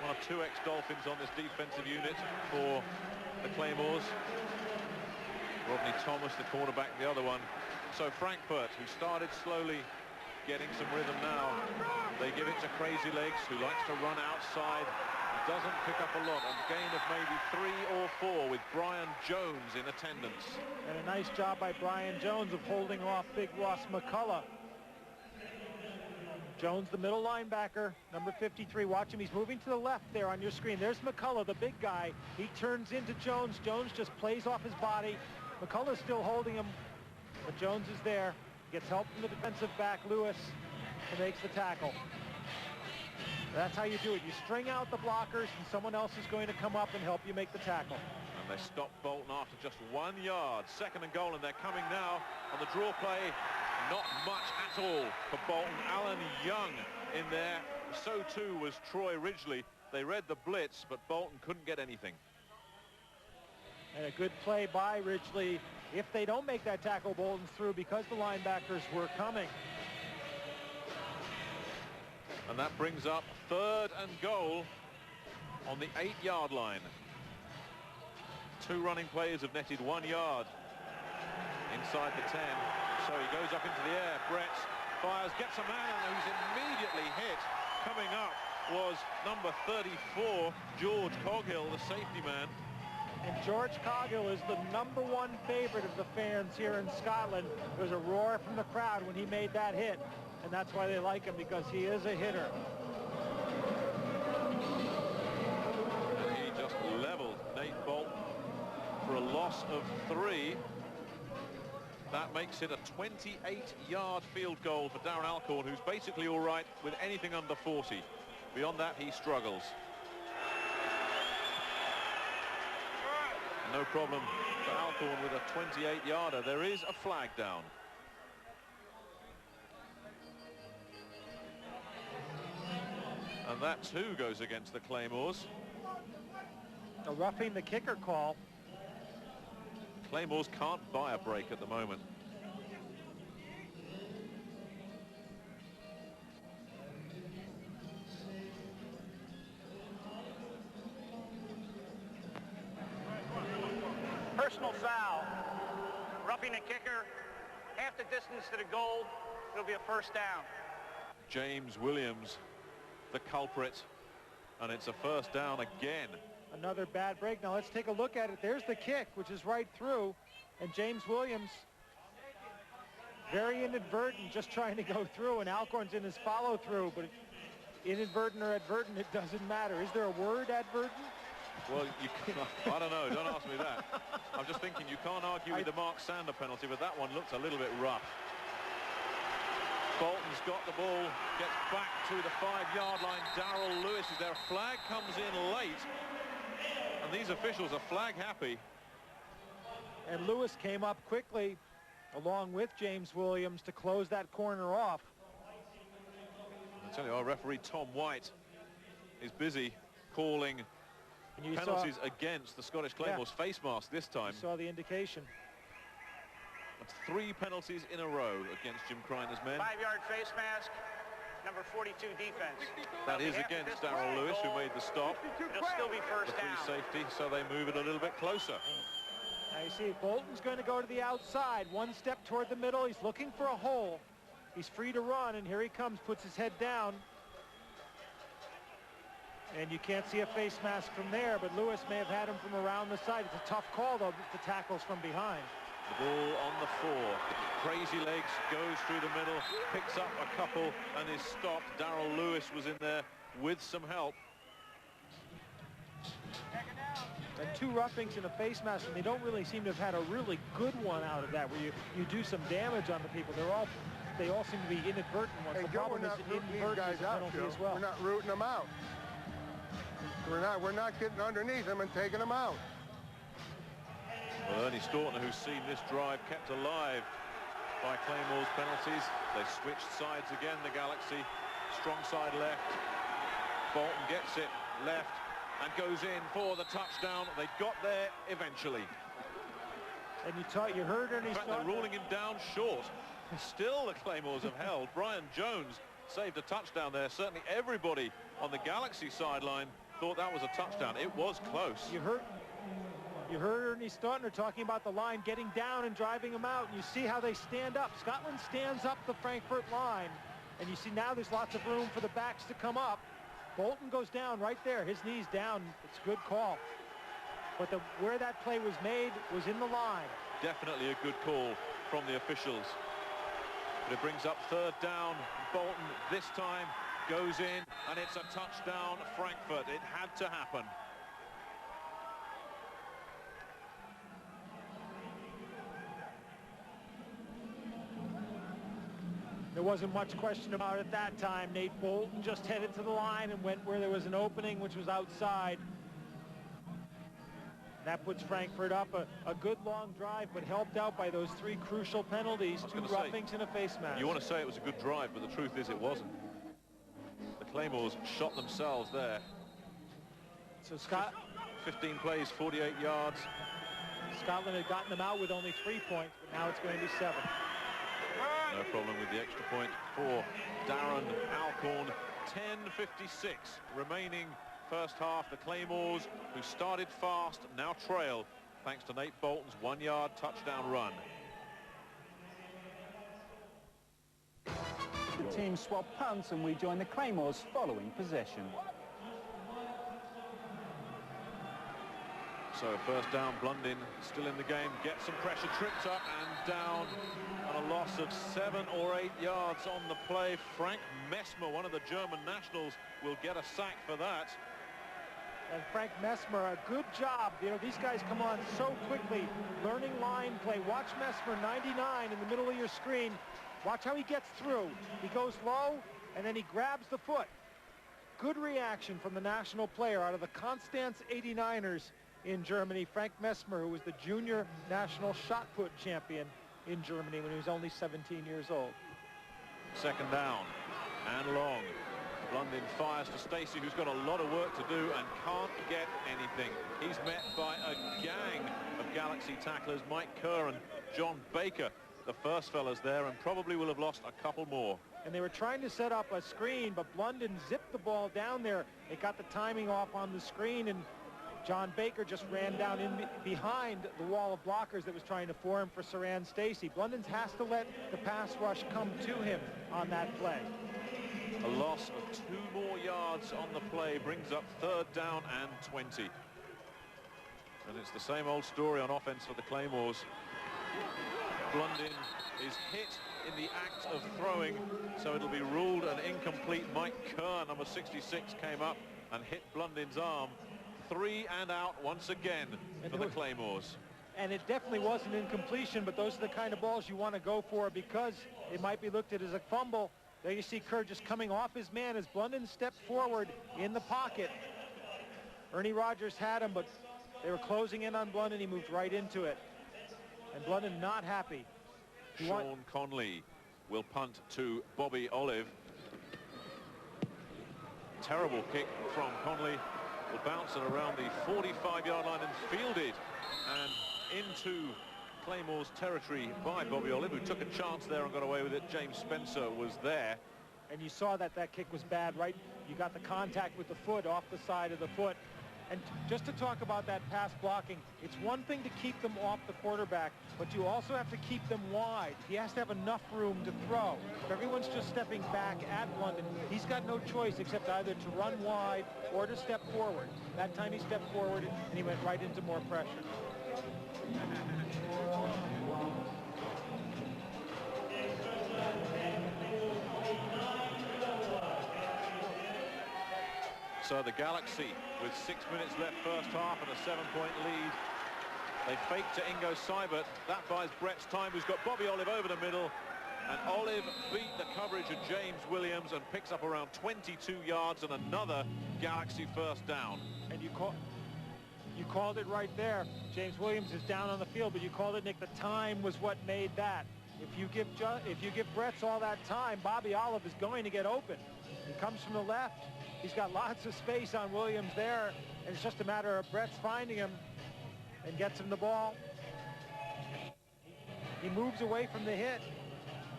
One of 2 ex-Dolphins on this defensive unit for the Claymores. Rodney Thomas, the cornerback, the other one. So Frankfurt, who started slowly, getting some rhythm now. They give it to Crazy Legs, who likes to run outside. Doesn't pick up a lot. A gain of maybe 3 or 4 with Brian Jones in attendance. And a nice job by Brian Jones of holding off big Ross McCullough. Jones, the middle linebacker, number 53. Watch him. He's moving to the left there on your screen. There's McCullough, the big guy. He turns into Jones. Jones just plays off his body. McCullough's still holding him, but Jones is there. Gets help from the defensive back, Lewis, and makes the tackle. That's how you do it. You string out the blockers, and someone else is going to come up and help you make the tackle. And they stop Bolton after just 1 yard. 2nd and goal, and they're coming now on the draw play. Not much at all for Bolton. Alan Young in there. So too was Troy Ridgely. They read the blitz, but Bolton couldn't get anything. And a good play by Ridgely. If they don't make that tackle, Bolton's through because the linebackers were coming. And that brings up 3rd and goal on the 8-yard line. 2 running players have netted 1 yard inside the 10. So he goes up into the air. Brett fires, gets a man who's immediately hit. Coming up was number 34, George Coghill, the safety man. And George Coghill is the #1 favorite of the fans here in Scotland. There was a roar from the crowd when he made that hit. And that's why they like him, because he is a hitter. And he just leveled Nate Bolton for a loss of 3. That makes it a 28-yard field goal for Darren Alcorn, who's basically all right with anything under 40. Beyond that, he struggles. No problem for Alcorn with a 28-yarder. There is a flag down. And that too goes against the Claymores. A roughing the kicker call. Claymores can't buy a break at the moment. Personal foul. Roughing the kicker. Half the distance to the goal. It'll be a 1st down. James Williams, the culprit, and it's a 1st down again. Another bad break. Now let's take a look at it. There's the kick, which is right through, and James Williams, very inadvertent, just trying to go through, and Alcorn's in his follow through, but inadvertent or advertent, it doesn't matter. Is there a word, advertent? Well, I don't know. Don't ask me that. I'm just thinking you can't argue with the Mark Sander penalty, but that one looks a little bit rough. Bolton's got the ball, gets back to the 5-yard line. Darrell Lewis is there. A flag comes in late, and these officials are flag happy. And Lewis came up quickly, along with James Williams, to close that corner off. I tell you, our referee Tom White is busy calling penalties against the Scottish Claymores face mask this time. You saw the indication. That's 3 penalties in a row against Jim Criner's men. 5-yard face mask, number 42 defense. That is against Darrell Lewis, who made the stop. It'll still be 1st down. The free safety, so they move it a little bit closer. Now you see Bolton's going to go to the outside. 1 step toward the middle. He's looking for a hole. He's free to run, and here he comes, puts his head down. And you can't see a face mask from there, but Lewis may have had him from around the side. It's a tough call, though, the tackles from behind. The ball on the 4. Crazy legs, goes through the middle, picks up a couple, and is stopped. Darrell Lewis was in there with some help. And 2 roughings in a face mask, and they don't really seem to have had a really good one out of that, where you do some damage on the people. They all seem to be inadvertent ones. Hey, The problem is inadvertent is a penalty as well. We're not rooting them out. We're not getting underneath them and taking them out. Well, Ernie Stautner, who's seen this drive kept alive by Claymore's penalties. They switched sides again, the Galaxy. Strong side left. Bolton gets it left and goes in for the touchdown. They got there eventually. And you heard Ernie In fact, Stautner. they're ruling him down short. Still the Claymores have held. Brian Jones saved a touchdown there. Certainly everybody on the Galaxy sideline thought that was a touchdown. It was close. You heard Ernie Stautner talking about the line getting down and driving them out. And you see how they stand up. Scotland stands up the Frankfurt line. And you see now there's lots of room for the backs to come up. Bolton goes down right there. His knee's down. It's a good call. But where that play was made was in the line. Definitely a good call from the officials. But it brings up third down. Bolton this time goes in, and it's a touchdown, Frankfurt. It had to happen. There wasn't much question about it that time. Nate Bolton just headed to the line and went where there was an opening, which was outside. That puts Frankfurt up a good long drive, but helped out by those 3 crucial penalties, 2 roughings and a face mask. You want to say it was a good drive, but the truth is it wasn't. The Claymores shot themselves there. So Scott, 15 plays, 48 yards. Scotland had gotten them out with only 3 points, but now it's going to be 7. No problem with the extra point for Darren Alcorn. 10:56 remaining first half. The Claymores, who started fast, now trail thanks to Nate Bolton's 1-yard touchdown run. The team swap punts and we join the Claymores following possession. So first down, Blundin still in the game, gets some pressure, tripped up and down, and a loss of 7 or 8 yards on the play. Frank Messmer, one of the German nationals, will get a sack for that. And Frank Messmer, a good job. You know, these guys come on so quickly, learning line play. Watch Messmer, 99 in the middle of your screen. Watch how he gets through. He goes low, and then he grabs the foot. Good reaction from the national player out of the Konstanz 89ers in Germany, Frank Messmer, who was the junior national shot put champion in Germany when he was only 17 years old. Second down and long. Blundin fires to Stacey, who's got a lot of work to do and can't get anything. He's met by a gang of Galaxy tacklers, Mike Kerr and John Baker, the first fellas there, and probably will have lost a couple more. And they were trying to set up a screen, but Blundin zipped the ball down there. They got the timing off on the screen, and John Baker just ran down in behind the wall of blockers that was trying to form for Saran Stacey. Blundin has to let the pass rush come to him on that play. A loss of 2 more yards on the play brings up third down and 20. And it's the same old story on offense for the Claymores. Blundin is hit in the act of throwing, so it'll be ruled an incomplete. Mike Kerr, number 66, came up and hit Blundin's arm. 3 and out once again for the Claymores. And it definitely was an incompletion, but those are the kind of balls you want to go for because it might be looked at as a fumble. There you see Kerr just coming off his man as Blundin stepped forward in the pocket. Ernie Rogers had him, but they were closing in on Blundin. He moved right into it. And Blundin not happy. Sean Conley will punt to Bobby Olive. Terrible kick from Conley. Will bounce it around the 45-yard line and fielded and into Claymore's territory by Bobby Olive, who took a chance there and got away with it. James Spencer was there. And you saw that kick was bad, right? You got the contact with the foot off the side of the foot. And just to talk about that pass blocking, it's one thing to keep them off the quarterback, but you also have to keep them wide. He has to have enough room to throw. If everyone's just stepping back at Blundin, he's got no choice except either to run wide or to step forward. That time he stepped forward and he went right into more pressure. So the Galaxy, with 6 minutes left first half and a 7-point lead, they fake to Ingo Seibert. That buys Brett's time, who's got Bobby Olive over the middle. And Olive beat the coverage of James Williams and picks up around 22 yards and another Galaxy first down. And you called it right there. James Williams is down on the field, but you called it, Nick. The time was what made that. If you give Brett's all that time, Bobby Olive is going to get open. He comes from the left. He's got lots of space on Williams there, and it's just a matter of Brett's finding him and gets him the ball. He moves away from the hit.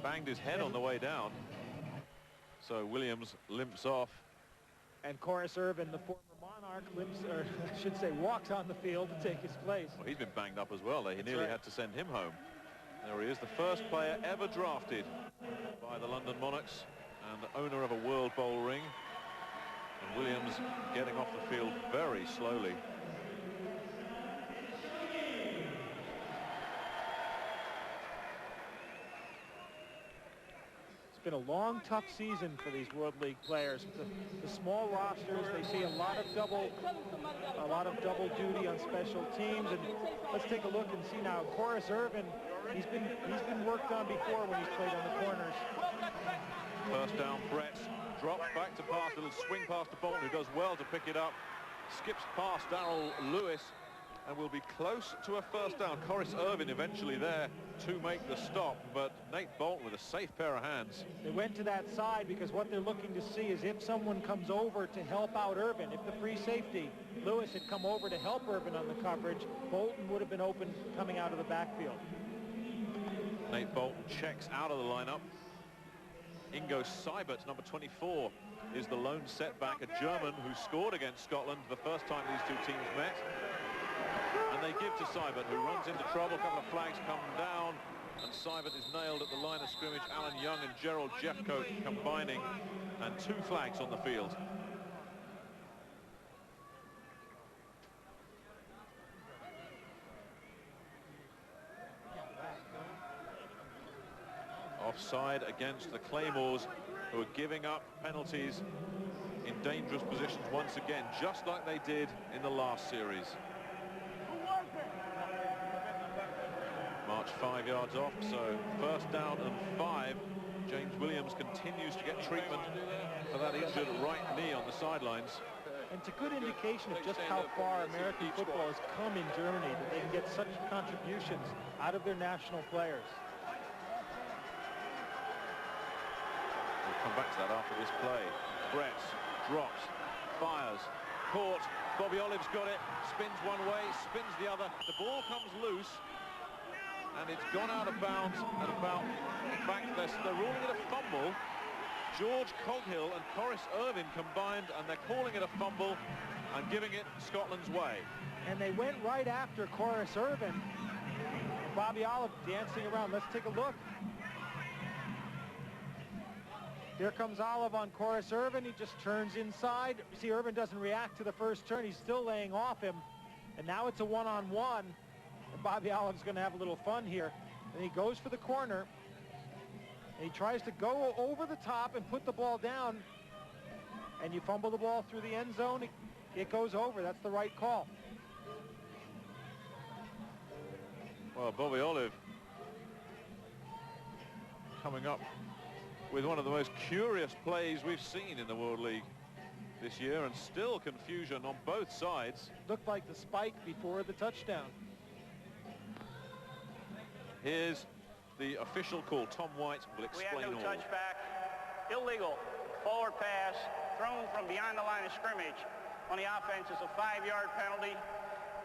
Banged his head on the way down. So Williams limps off. And Corus Irvin, the former Monarch, I should say walks on the field to take his place. Well, he's been banged up as well. They nearly had to send him home. There he is, the first player ever drafted by the London Monarchs and owner of a World Bowl ring. And Williams getting off the field very slowly. been a long, tough season for these World League players. The small rosters, they see a lot of double duty on special teams. And let's take a look and see now. Corus Irvin, he's been worked on before when he's played on the corners. First down, Brett drops back to pass, little swing pass to Bolton, who does well to pick it up. Skips past Darrell Lewis, and will be close to a first down. Corus Irvin eventually there to make the stop, but Nate Bolton with a safe pair of hands. They went to that side because what they're looking to see is if someone comes over to help out Irvin. If the free safety, Lewis, had come over to help Irvin on the coverage, Bolton would have been open coming out of the backfield. Nate Bolton checks out of the lineup. Ingo Seibert, number 24, is the lone setback, a German who scored against Scotland the first time these two teams met. And they give to Seibert, who runs into trouble. A couple of flags come down, and Seibert is nailed at the line of scrimmage. Alan Young and Gerald Jeffcoat combining, and 2 flags on the field. Offside against the Claymores, who are giving up penalties in dangerous positions once again, just like they did in the last series. March 5 yards off, so first down and 5. James Williams continues to get treatment for that injured right knee on the sidelines. And it's a good indication of just how far American football has come in Germany, that they can get such contributions out of their national players. We'll come back to that after this play. Brett drops, fires, caught. Bobby Olive's got it, spins one way, spins the other. The ball comes loose, and it's gone out of bounds at about, in fact, they're ruling it a fumble. George Coghill and Corus Irvin combined, and they're calling it a fumble and giving it Scotland's way. And they went right after Corus Irvin. Bobby Olive dancing around. Let's take a look. Here comes Olive on Corus Irvin. He just turns inside. You see, Irvin doesn't react to the first turn. He's still laying off him. And now it's a one-on-one. And Bobby Olive's going to have a little fun here. And he goes for the corner. And he tries to go over the top and put the ball down. And you fumble the ball through the end zone. It goes over. That's the right call. Well, Bobby Olive coming up with one of the most curious plays we've seen in the World League this year, and still confusion on both sides. Looked like the spike before the touchdown. Here's the official call. Tom White will explain all. We had no touchback. Illegal forward pass thrown from behind the line of scrimmage on the offense is a 5-yard penalty.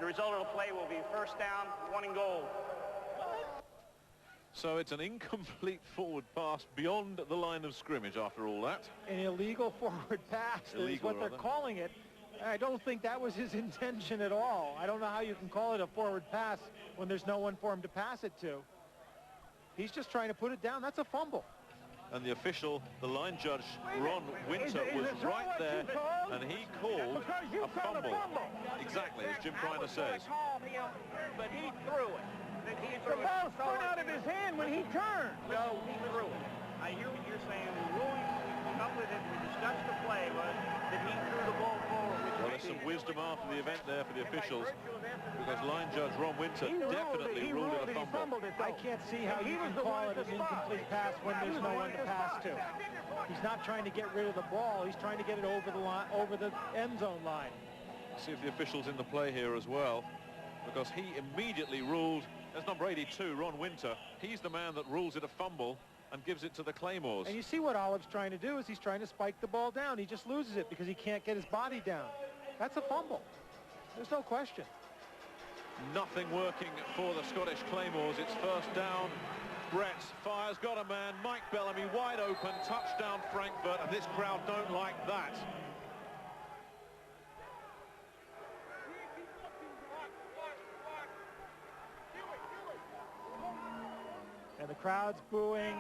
The result of the play will be first down, 1 and goal. So it's an incomplete forward pass beyond the line of scrimmage after all that. An illegal forward pass is what they're calling it. I don't think that was his intention at all. I don't know how you can call it a forward pass when there's no one for him to pass it to. He's just trying to put it down. That's a fumble. And the official, the line judge, Ron Winter, was right there, and he called a fumble. Exactly, as Jim Kreiner says. But he threw it. The ball spun out of his hand when he turned. No, he threw it. I hear what you're saying. The ruling up with it, we discussed the play, was that he threw the ball forward. Well, there's some wisdom after the event there for the officials, because line judge Ron Winter definitely ruled it a fumble. I can't see how you can call it an incomplete pass when there's no one to pass to. He's not trying to get rid of the ball. He's trying to get it over the line, over the end zone line. See if the official's in the play here as well, because he immediately ruled. There's number 82, Ron Winter. He's the man that rules it a fumble and gives it to the Claymores. And you see what Olive's trying to do is he's trying to spike the ball down. He just loses it because he can't get his body down. That's a fumble. There's no question. Nothing working for the Scottish Claymores. It's first down. Brett fires, got a man. Mike Bellamy wide open. Touchdown Frankfurt, and this crowd don't like that. And the crowd's booing.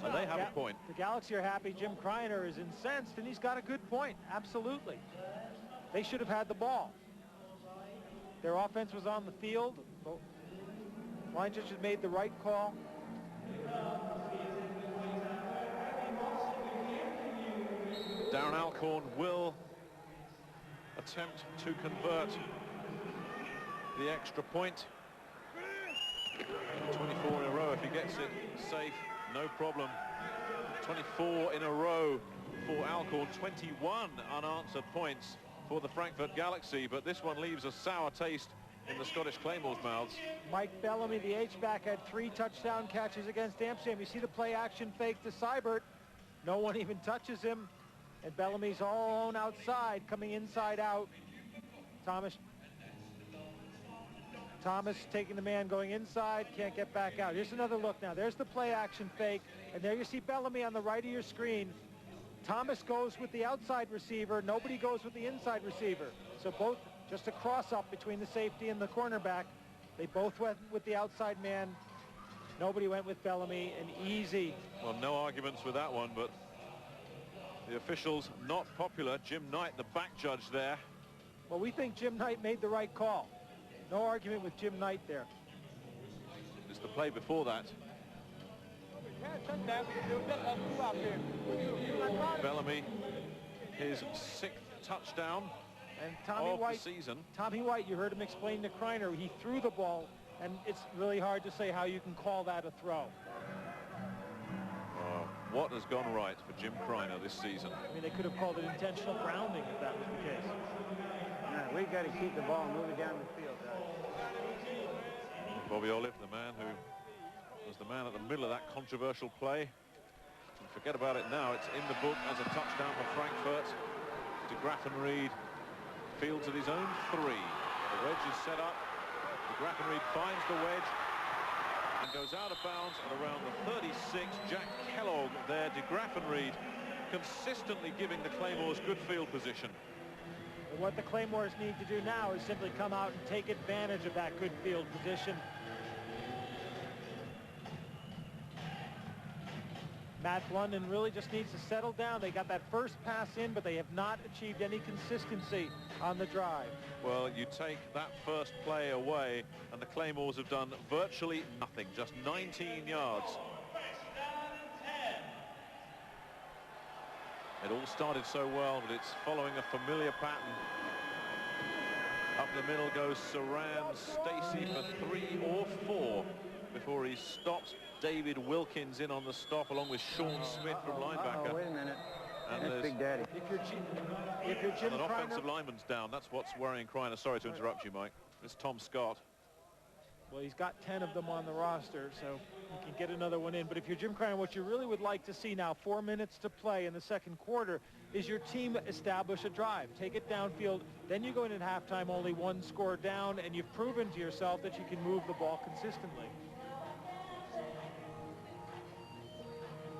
And they have a point. The Galaxy are happy. Jim Kreiner is incensed, and he's got a good point. Absolutely. They should have had the ball. Their offense was on the field. Line judge has made the right call. Darren Alcorn will attempt to convert the extra point. 24 in a row if he gets it safe, no problem. 24 in a row for Alcorn, 21 unanswered points for the Frankfurt Galaxy, but this one leaves a sour taste in the Scottish Claymores' mouths. Mike Bellamy, the H-back, had 3 touchdown catches against Amsterdam. You see the play action fake to Seibert. No one even touches him, and Bellamy's all alone outside, coming inside out. Thomas taking the man, going inside, can't get back out. Here's another look now. There's the play action fake, and there you see Bellamy on the right of your screen. Thomas goes with the outside receiver. Nobody goes with the inside receiver. So both, just a cross-up between the safety and the cornerback. They both went with the outside man. Nobody went with Bellamy, and easy. Well, no arguments with that one, but the officials not popular. Jim Knight, the back judge there. Well, we think Jim Knight made the right call. No argument with Jim Knight there. It's the play before that. Bellamy, his 6th touchdown and Tommy of White, the season. Tommy White, you heard him explain to Kreiner, he threw the ball, and it's really hard to say how you can call that a throw. What has gone right for Jim Kreiner this season? I mean, they could have called it intentional grounding if that was the case. No, we've got to keep the ball and move it down the field. Bobby Olive, the man who was the man at the middle of that controversial play. And forget about it now. It's in the book as a touchdown for Frankfurt. De Graffenried fields at his own 3. The wedge is set up. De Graffenried finds the wedge and goes out of bounds at around the 36. Jack Kellogg there. De Graffenried consistently giving the Claymores good field position. And what the Claymores need to do now is simply come out and take advantage of that good field position. Matt Blunden really just needs to settle down. They got that first pass in, but they have not achieved any consistency on the drive. Well, you take that first play away, and the Claymores have done virtually nothing, just 19 yards. It all started so well, but it's following a familiar pattern. Up the middle goes Saran Stacey for 3 or 4 before he stops David Wilkins in on the stop, along with Sean Smith from linebacker. Wait a minute. And that's Big Daddy. If you're Jim an Kreiner, offensive lineman's down. That's what's worrying Kreiner. Sorry to interrupt you, Mike. It's Tom Scott. well, he's got 10 of them on the roster, so he can get another one in. But if you're Jim Kreiner, what you really would like to see now, 4 minutes to play in the second quarter, is your team establish a drive. Take it downfield. Then you go in at halftime only 1 score down, and you've proven to yourself that you can move the ball consistently.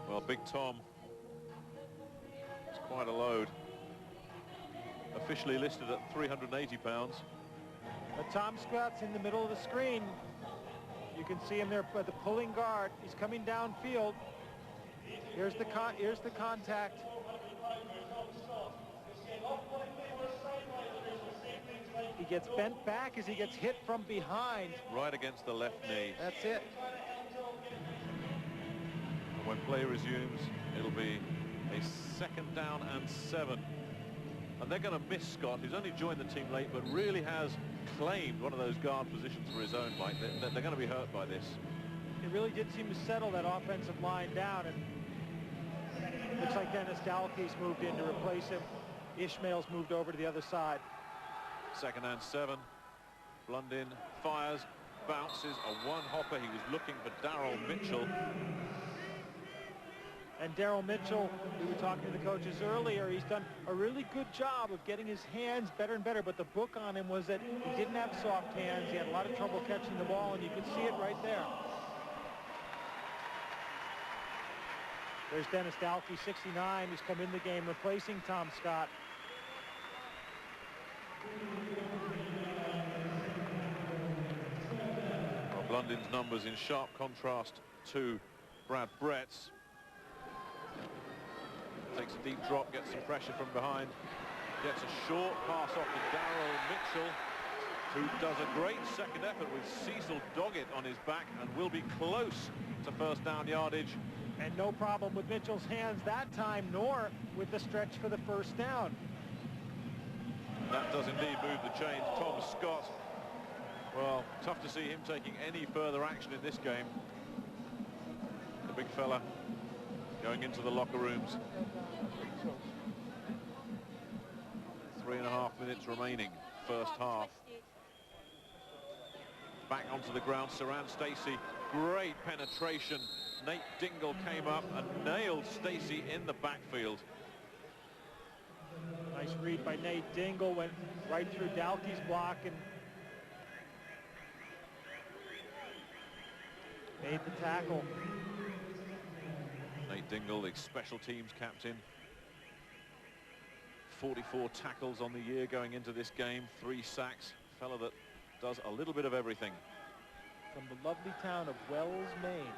Well, Big Tom, it's quite a load. Officially listed at 380 pounds. But Tom Scott's in the middle of the screen. You can see him there at the pulling guard. He's coming downfield. Here's the contact. He gets bent back as he gets hit from behind. Right against the left knee. That's it. When play resumes, it'll be a 2nd down and 7. And they're going to miss Scott, who's only joined the team late, but really has claimed one of those guard positions for his own, Mike. They're going to be hurt by this. It really did seem to settle that offensive line down, and looks like Dennis Dalkey's moved in to replace him. Ishmael's moved over to the other side. 2nd and 7. Blunden fires, bounces, a one-hopper. He was looking for Darryl Mitchell. And Darryl Mitchell, we were talking to the coaches earlier, he's done a really good job of getting his hands better and better, but the book on him was that he didn't have soft hands. He had a lot of trouble catching the ball, and you could see it right there. There's Dennis Dalkey, 69, who's come in the game replacing Tom Scott. Well, Blunden's numbers in sharp contrast to Brad Brett's. Takes a deep drop, gets some pressure from behind, gets a short pass off to Darryl Mitchell, who does a great second effort with Cecil Doggett on his back and will be close to 1st down yardage And no problem with Mitchell's hands that time, nor with the stretch for the first down. That does indeed move the chains. Tom Scott, well, tough to see him taking any further action in this game. The big fella going into the locker rooms. 3.5 minutes remaining, first half. Back onto the ground, Saran Stacey, great penetration. Nate Dingle came up and nailed Stacey in the backfield. Nice read by Nate Dingle, went right through Dalkey's block and made the tackle. Nate Dingle, the special teams captain. 44 tackles on the year going into this game, 3 sacks. Fella that does a little bit of everything. From the lovely town of Wells, Maine.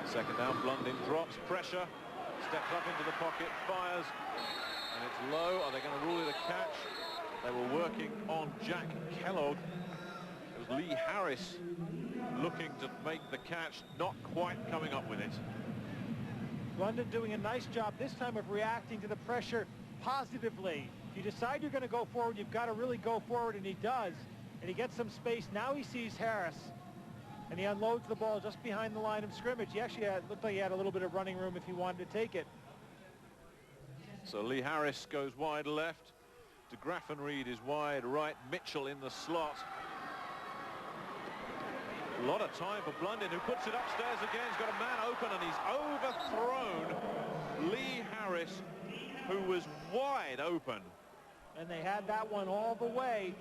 Second down, Blundin drops, pressure, steps up into the pocket, fires, and it's low. Are they going to rule it a catch? They were working on Jack Kellogg. It was Lee Harris looking to make the catch, not quite coming up with it. London doing a nice job this time of reacting to the pressure positively. If you decide you're going to go forward, you've got to really go forward, and he does. And he gets some space. Now he sees Harris, and he unloads the ball just behind the line of scrimmage. He actually looked like he had a little bit of running room if he wanted to take it. So Lee Harris goes wide left. De Graffenried is wide right. Mitchell in the slot. A lot of time for Blundin, who puts it upstairs again. He's got a man open, and he's overthrown Lee Harris, who was wide open. And they had that one all the way.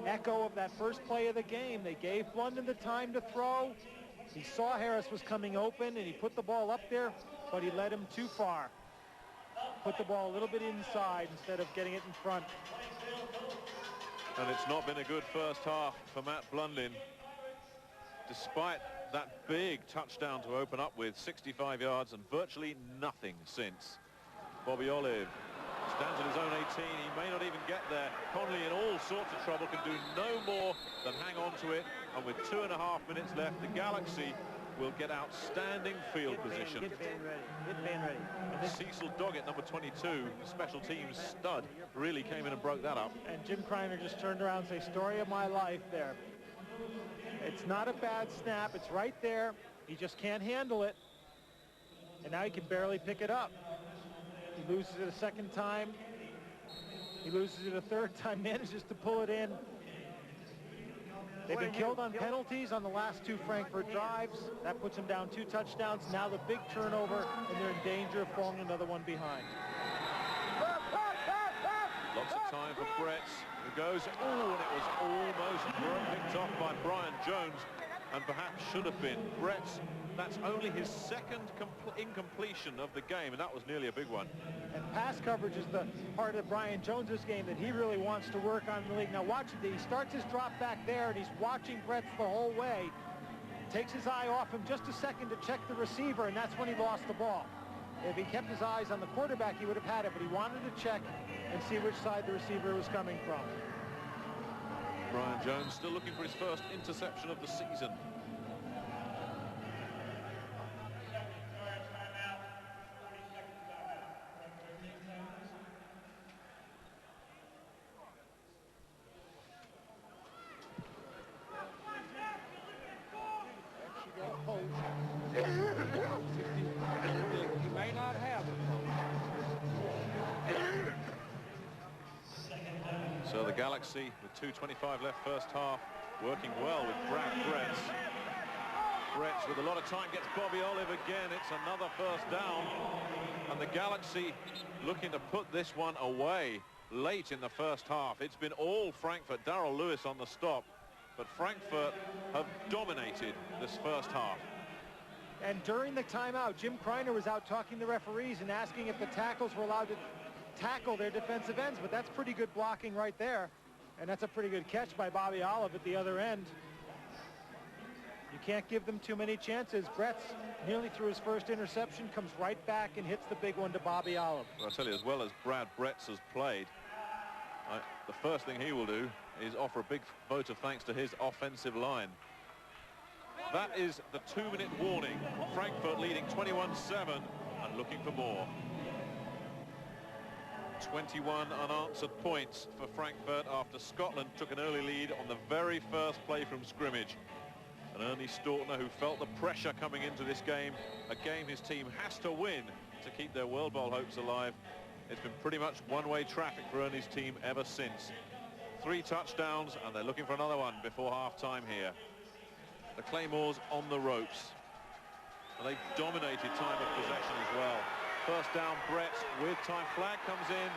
Echo of that first play of the game. They gave Blundin the time to throw. He saw Harris was coming open, and he put the ball up there, but he led him too far. Put the ball a little bit inside instead of getting it in front. And it's not been a good first half for Matt Blundin. Despite that big touchdown to open up with, 65 yards, and virtually nothing since. Bobby Olive stands at his own 18. He may not even get there. Conley, in all sorts of trouble, can do no more than hang on to it. And with 2.5 minutes left, the Galaxy will get outstanding field position. Get Van ready. Get Van ready. Cecil Doggett, number 22, the special teams stud, really came in and broke that up. And Jim Kreiner just turned around and said, story of my life there. It's not a bad snap. It's right there. He just can't handle it. And now he can barely pick it up. He loses it a second time. He loses it a third time, manages to pull it in. They've been killed on penalties on the last 2 Frankfurt drives. That puts them down 2 touchdowns. Now the big turnover, and they're in danger of falling another one behind. Lots of time for Bretz, who goes, oh, and it was almost picked off by Brian Jones, and perhaps should have been. Bretz, that's only his second incompletion of the game, and that was nearly a big one. And pass coverage is the part of Brian Jones's game that he really wants to work on in the league. Now watch it. He starts his drop back there, and he's watching Bretz the whole way. Takes his eye off him just a second to check the receiver, and that's when he lost the ball. If he kept his eyes on the quarterback, he would have had it, but he wanted to check and see which side the receiver was coming from. Brian Jones still looking for his first interception of the season. He may not have it. So the Galaxy, with 2:25 left first half, working well with Brad Bretz. Bretz with a lot of time gets Bobby Olive again. It's another first down. And the Galaxy looking to put this one away late in the first half. It's been all Frankfurt. Darrell Lewis on the stop. But Frankfurt have dominated this first half. And during the timeout, Jim Kreiner was out talking to referees and asking if the tackles were allowed to tackle their defensive ends, but that's pretty good blocking right there. And that's a pretty good catch by Bobby Olive at the other end. You can't give them too many chances. Bretz nearly threw his first interception, comes right back and hits the big one to Bobby Olive. Well, I'll tell you, as well as Brad Bretz has played, the first thing he will do is offer a big vote of thanks to his offensive line. That is the 2-minute warning. Frankfurt leading 21-7 and looking for more. 21 unanswered points for Frankfurt after Scotland took an early lead on the very first play from scrimmage. And Ernie Stautner, who felt the pressure coming into this game, a game his team has to win to keep their World Bowl hopes alive. It's been pretty much one-way traffic for Ernie's team ever since. 3 touchdowns, and they're looking for another one before half-time here. The Claymores on the ropes. And they've dominated time of possession as well. First down, Brett with time. Flag comes in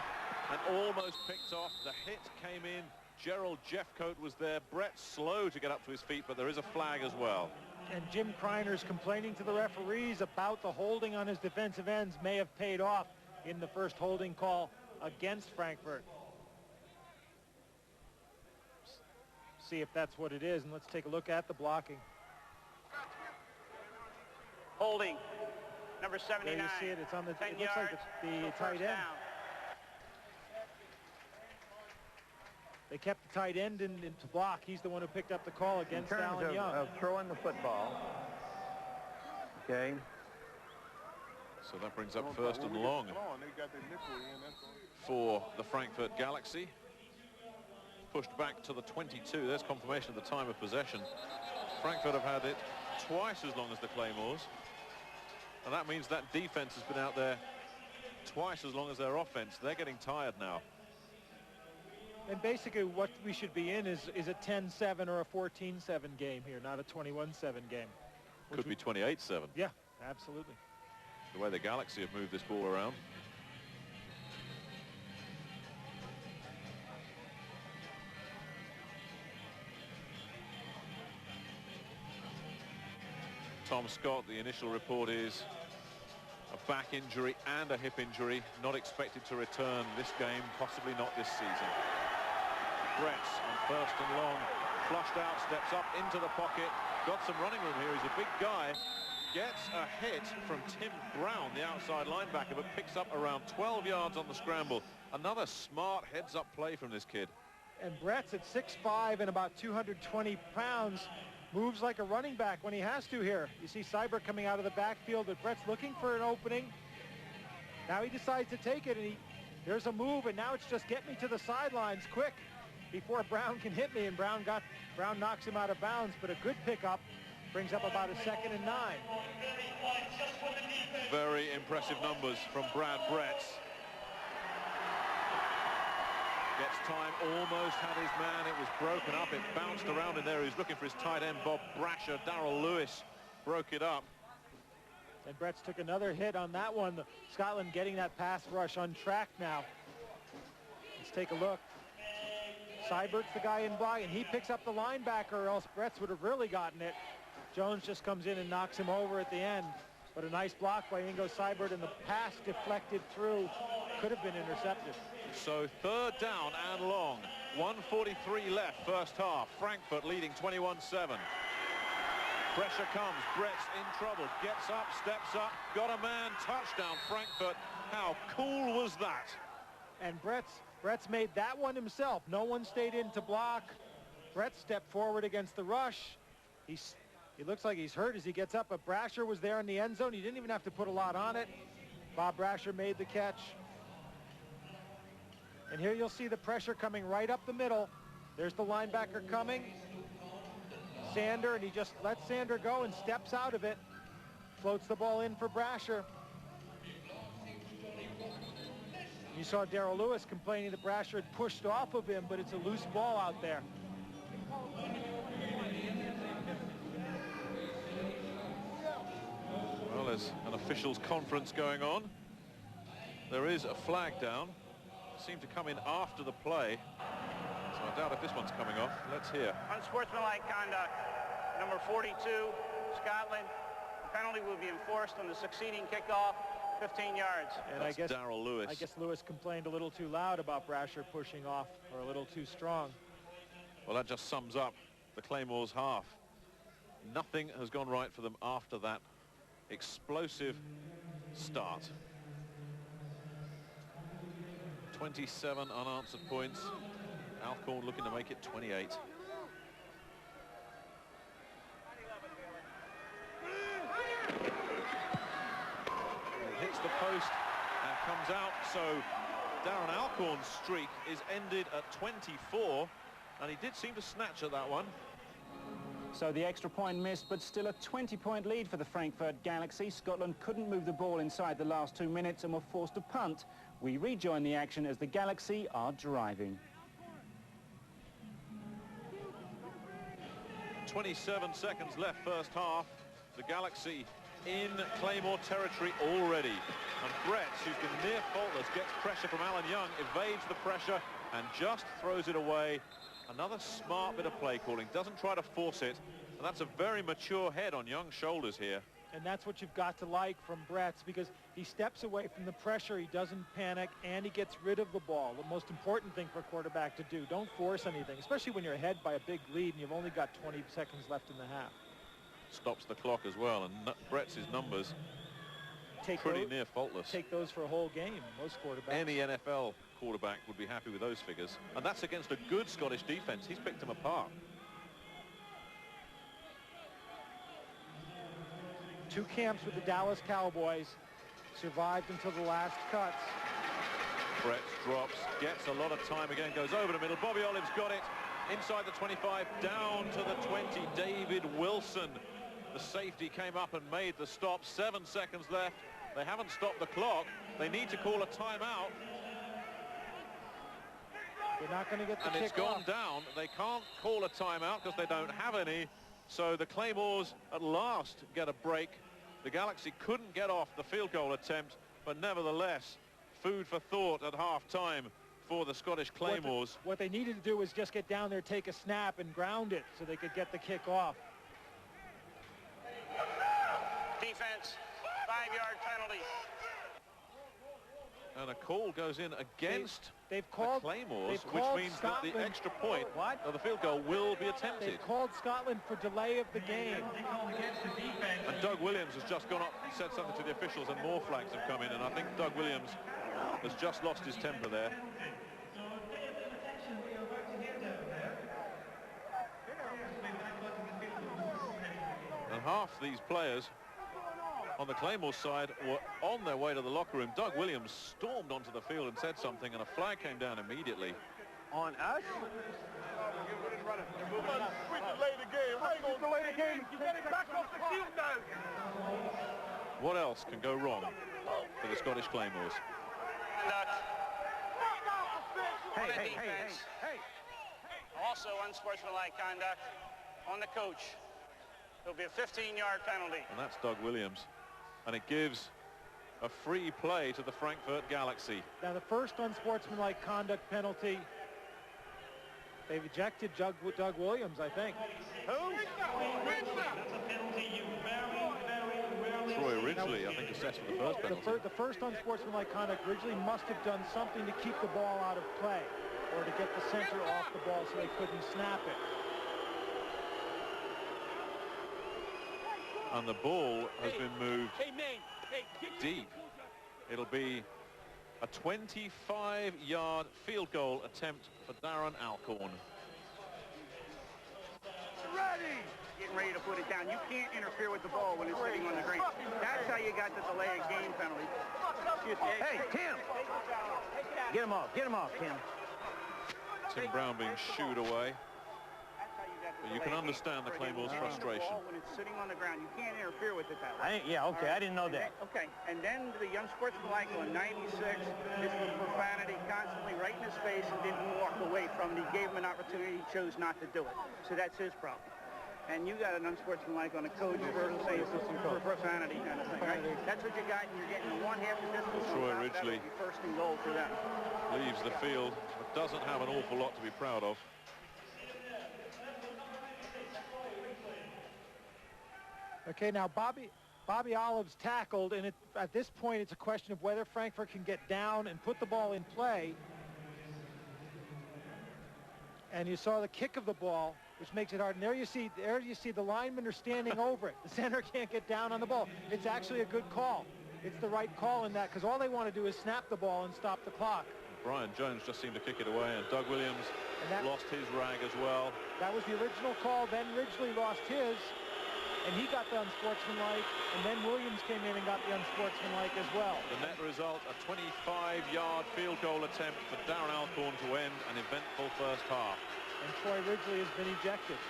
and almost picked off. The hit came in. Gerald Jeffcoat was there. Brett slow to get up to his feet, but there is a flag as well. And Jim Kreiner's complaining to the referees about the holding on his defensive ends may have paid off in the first holding call against Frankfurt. See if that's what it is, and let's take a look at the blocking. Holding, number 79. There you see it. It's on the. 10 It looks like the tight end. Down. They kept the tight end in to block. He's the one who picked up the call against Alan Young. Of throwing the football. Okay. So that brings up first and long for the Frankfurt Galaxy. Pushed back to the 22. There's confirmation of the time of possession. Frankfurt have had it twice as long as the Claymores. And that means that defense has been out there twice as long as their offense. They're getting tired now. And basically what we should be in is a 10-7 or a 14-7 game here, not a 21-7 game. Could be 28-7. Yeah, absolutely. The way the Galaxy have moved this ball around. Tom Scott, the initial report is a back injury and a hip injury, not expected to return this game, possibly not this season. Bretz on first and long, flushed out, steps up into the pocket, got some running room here. He's a big guy, gets a hit from Tim Brown, the outside linebacker, but picks up around 12 yards on the scramble. Another smart heads-up play from this kid. And Bretz at 6'5" and about 220 pounds moves like a running back when he has to here. You see Cyber coming out of the backfield, but Brett's looking for an opening. Now he decides to take it, and there's a move, and now it's just get me to the sidelines quick before Brown can hit me, and Brown knocks him out of bounds, but a good pickup brings up about a 2nd and 9. Very impressive numbers from Brad Bretz. Gets time, almost had his man. It was broken up. It bounced around in there. He was looking for his tight end, Bob Brasher. Darrell Lewis broke it up. And Bretz took another hit on that one. Scotland getting that pass rush on track now. Let's take a look. Seibert's the guy in block, and he picks up the linebacker, or else Bretz would have really gotten it. Jones just comes in and knocks him over at the end. But a nice block by Ingo Seibert, and the pass deflected through. Could have been intercepted. So 3rd down and long. 1:43 left first half. Frankfurt leading 21-7. Pressure comes. Brett's in trouble. Gets up, steps up, got a man. Touchdown, Frankfurt. How cool was that? And Brett's made that one himself. No one stayed in to block. Brett stepped forward against the rush. He looks like he's hurt as he gets up, but Brasher was there in the end zone. He didn't even have to put a lot on it. Bob Brasher made the catch. And here you'll see the pressure coming right up the middle. There's the linebacker coming. Sander, and he just lets Sander go and steps out of it. Floats the ball in for Brasher. You saw Darrell Lewis complaining that Brasher had pushed off of him, but it's a loose ball out there. Well, there's an officials conference going on. There is a flag down. Seemed to come in after the play, so I doubt if this one's coming off. Let's hear. Unsportsmanlike conduct, number 42, Scotland. The penalty will be enforced on the succeeding kickoff, 15 yards. And I guess Darrell Lewis. I guess Lewis complained a little too loud about Brasher pushing off, or a little too strong. Well, that just sums up the Claymores half. Nothing has gone right for them after that explosive start. 27 unanswered points. Alcorn looking to make it 28. comes out, so Darren Alcorn's streak is ended at 24, and he did seem to snatch at that one. So the extra point missed, but still a 20-point lead for the Frankfurt Galaxy. Scotland couldn't move the ball inside the last 2 minutes and were forced to punt. We rejoin the action as the Galaxy are driving. 27 seconds left first half. The Galaxy in Claymore territory already. And Bretts, who's been near faultless, gets pressure from Alan Young, evades the pressure and just throws it away. Another smart bit of play calling, doesn't try to force it. And that's a very mature head on Young's shoulders here. And that's what you've got to like from Bretts, because he steps away from the pressure, he doesn't panic, and he gets rid of the ball. The most important thing for a quarterback to do. Don't force anything, especially when you're ahead by a big lead and you've only got 20 seconds left in the half. Stops the clock as well, and Bretts' numbers pretty near faultless. Take those for a whole game, most quarterbacks. Any NFL quarterback would be happy with those figures. And that's against a good Scottish defense. He's picked them apart. Two camps with the Dallas Cowboys, survived until the last cuts. Bretts drops, gets a lot of time again, goes over the middle. Bobby Olive's got it inside the 25, down to the 20. David Wilson, the safety, came up and made the stop. 7 seconds left. They haven't stopped the clock. They need to call a timeout. They're not going to get the and kick it's gone off. down. They can't call a timeout because they don't have any. So the Claymores at last get a break. The Galaxy couldn't get off the field goal attempt, but nevertheless, food for thought at half-time for the Scottish Claymores. What they needed to do was just get down there, take a snap, and ground it so they could get the kick off. Defense, 5-yard penalty. And a call goes in against the Claymores, which means that the extra point of the field goal will be attempted. They've called Scotland for delay of the game. And Doug Williams has just gone up and said something to the officials, and more flags have come in, and I think Doug Williams has just lost his temper there. And half these players on the Claymore side were on their way to the locker room. Doug Williams stormed onto the field and said something, and a flag came down immediately. On us? We delay the game. How you gonna delay the game? You better back off the field now. What else can go wrong for the Scottish Claymores? Hey. Also unsportsmanlike conduct on the coach. It'll be a 15-yard penalty. And that's Doug Williams. And it gives a free play to the Frankfurt Galaxy. Now the first unsportsmanlike conduct penalty, they've ejected Doug Williams, I think. Who? Troy Ridgely, I think, assessed for the first penalty. The first unsportsmanlike conduct, Ridgely must have done something to keep the ball out of play or to get the center off the ball so they couldn't snap it. And the ball has been moved deep. It'll be a 25-yard field goal attempt for Darren Alcorn. Getting ready to put it down. You can't interfere with the ball when it's sitting on the green. That's how you got the delay of game penalty. Hey, Tim! Get him off, Tim. Tim Brown being shooed away. But you can understand the Claymores' frustration. When it's sitting on the ground, you can't interfere with it that way. I didn't know that. Okay, and then the unsportsmanlike on 96 is for profanity, constantly right in his face, and didn't walk away from it. He gave him an opportunity, he chose not to do it. So that's his problem. And you got an unsportsmanlike on a coach for, say, for profanity kind of thing, right? That's what you got, and you're getting one half the distance. Troy Ridgely First and goal for them. Leaves the field, but doesn't have an awful lot to be proud of. Okay, now Bobby Olive's tackled, and at this point it's a question of whether Frankfurt can get down and put the ball in play. And you saw the kick of the ball, which makes it hard. And there you see the linemen are standing over it. The center can't get down on the ball. It's actually a good call. It's the right call in that, because all they want to do is snap the ball and stop the clock. Brian Jones just seemed to kick it away, and Doug Williams lost his rag as well. That was the original call. Then Ridgely lost his. and he got the unsportsmanlike, and then Williams came in and got the unsportsmanlike as well. The net result, a 25-yard field goal attempt for Darren Alcorn to end an eventful first half. And Troy Ridgely has been ejected.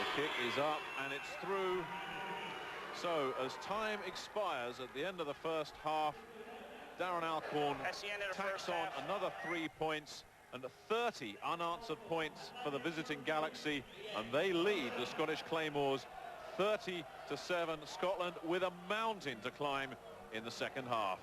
The kick is up and it's through. So as time expires at the end of the first half, Darren Alcorn tacks on another 3 points and 30 unanswered points for the visiting Galaxy, and they lead the Scottish Claymores 30-7. Scotland with a mountain to climb in the second half.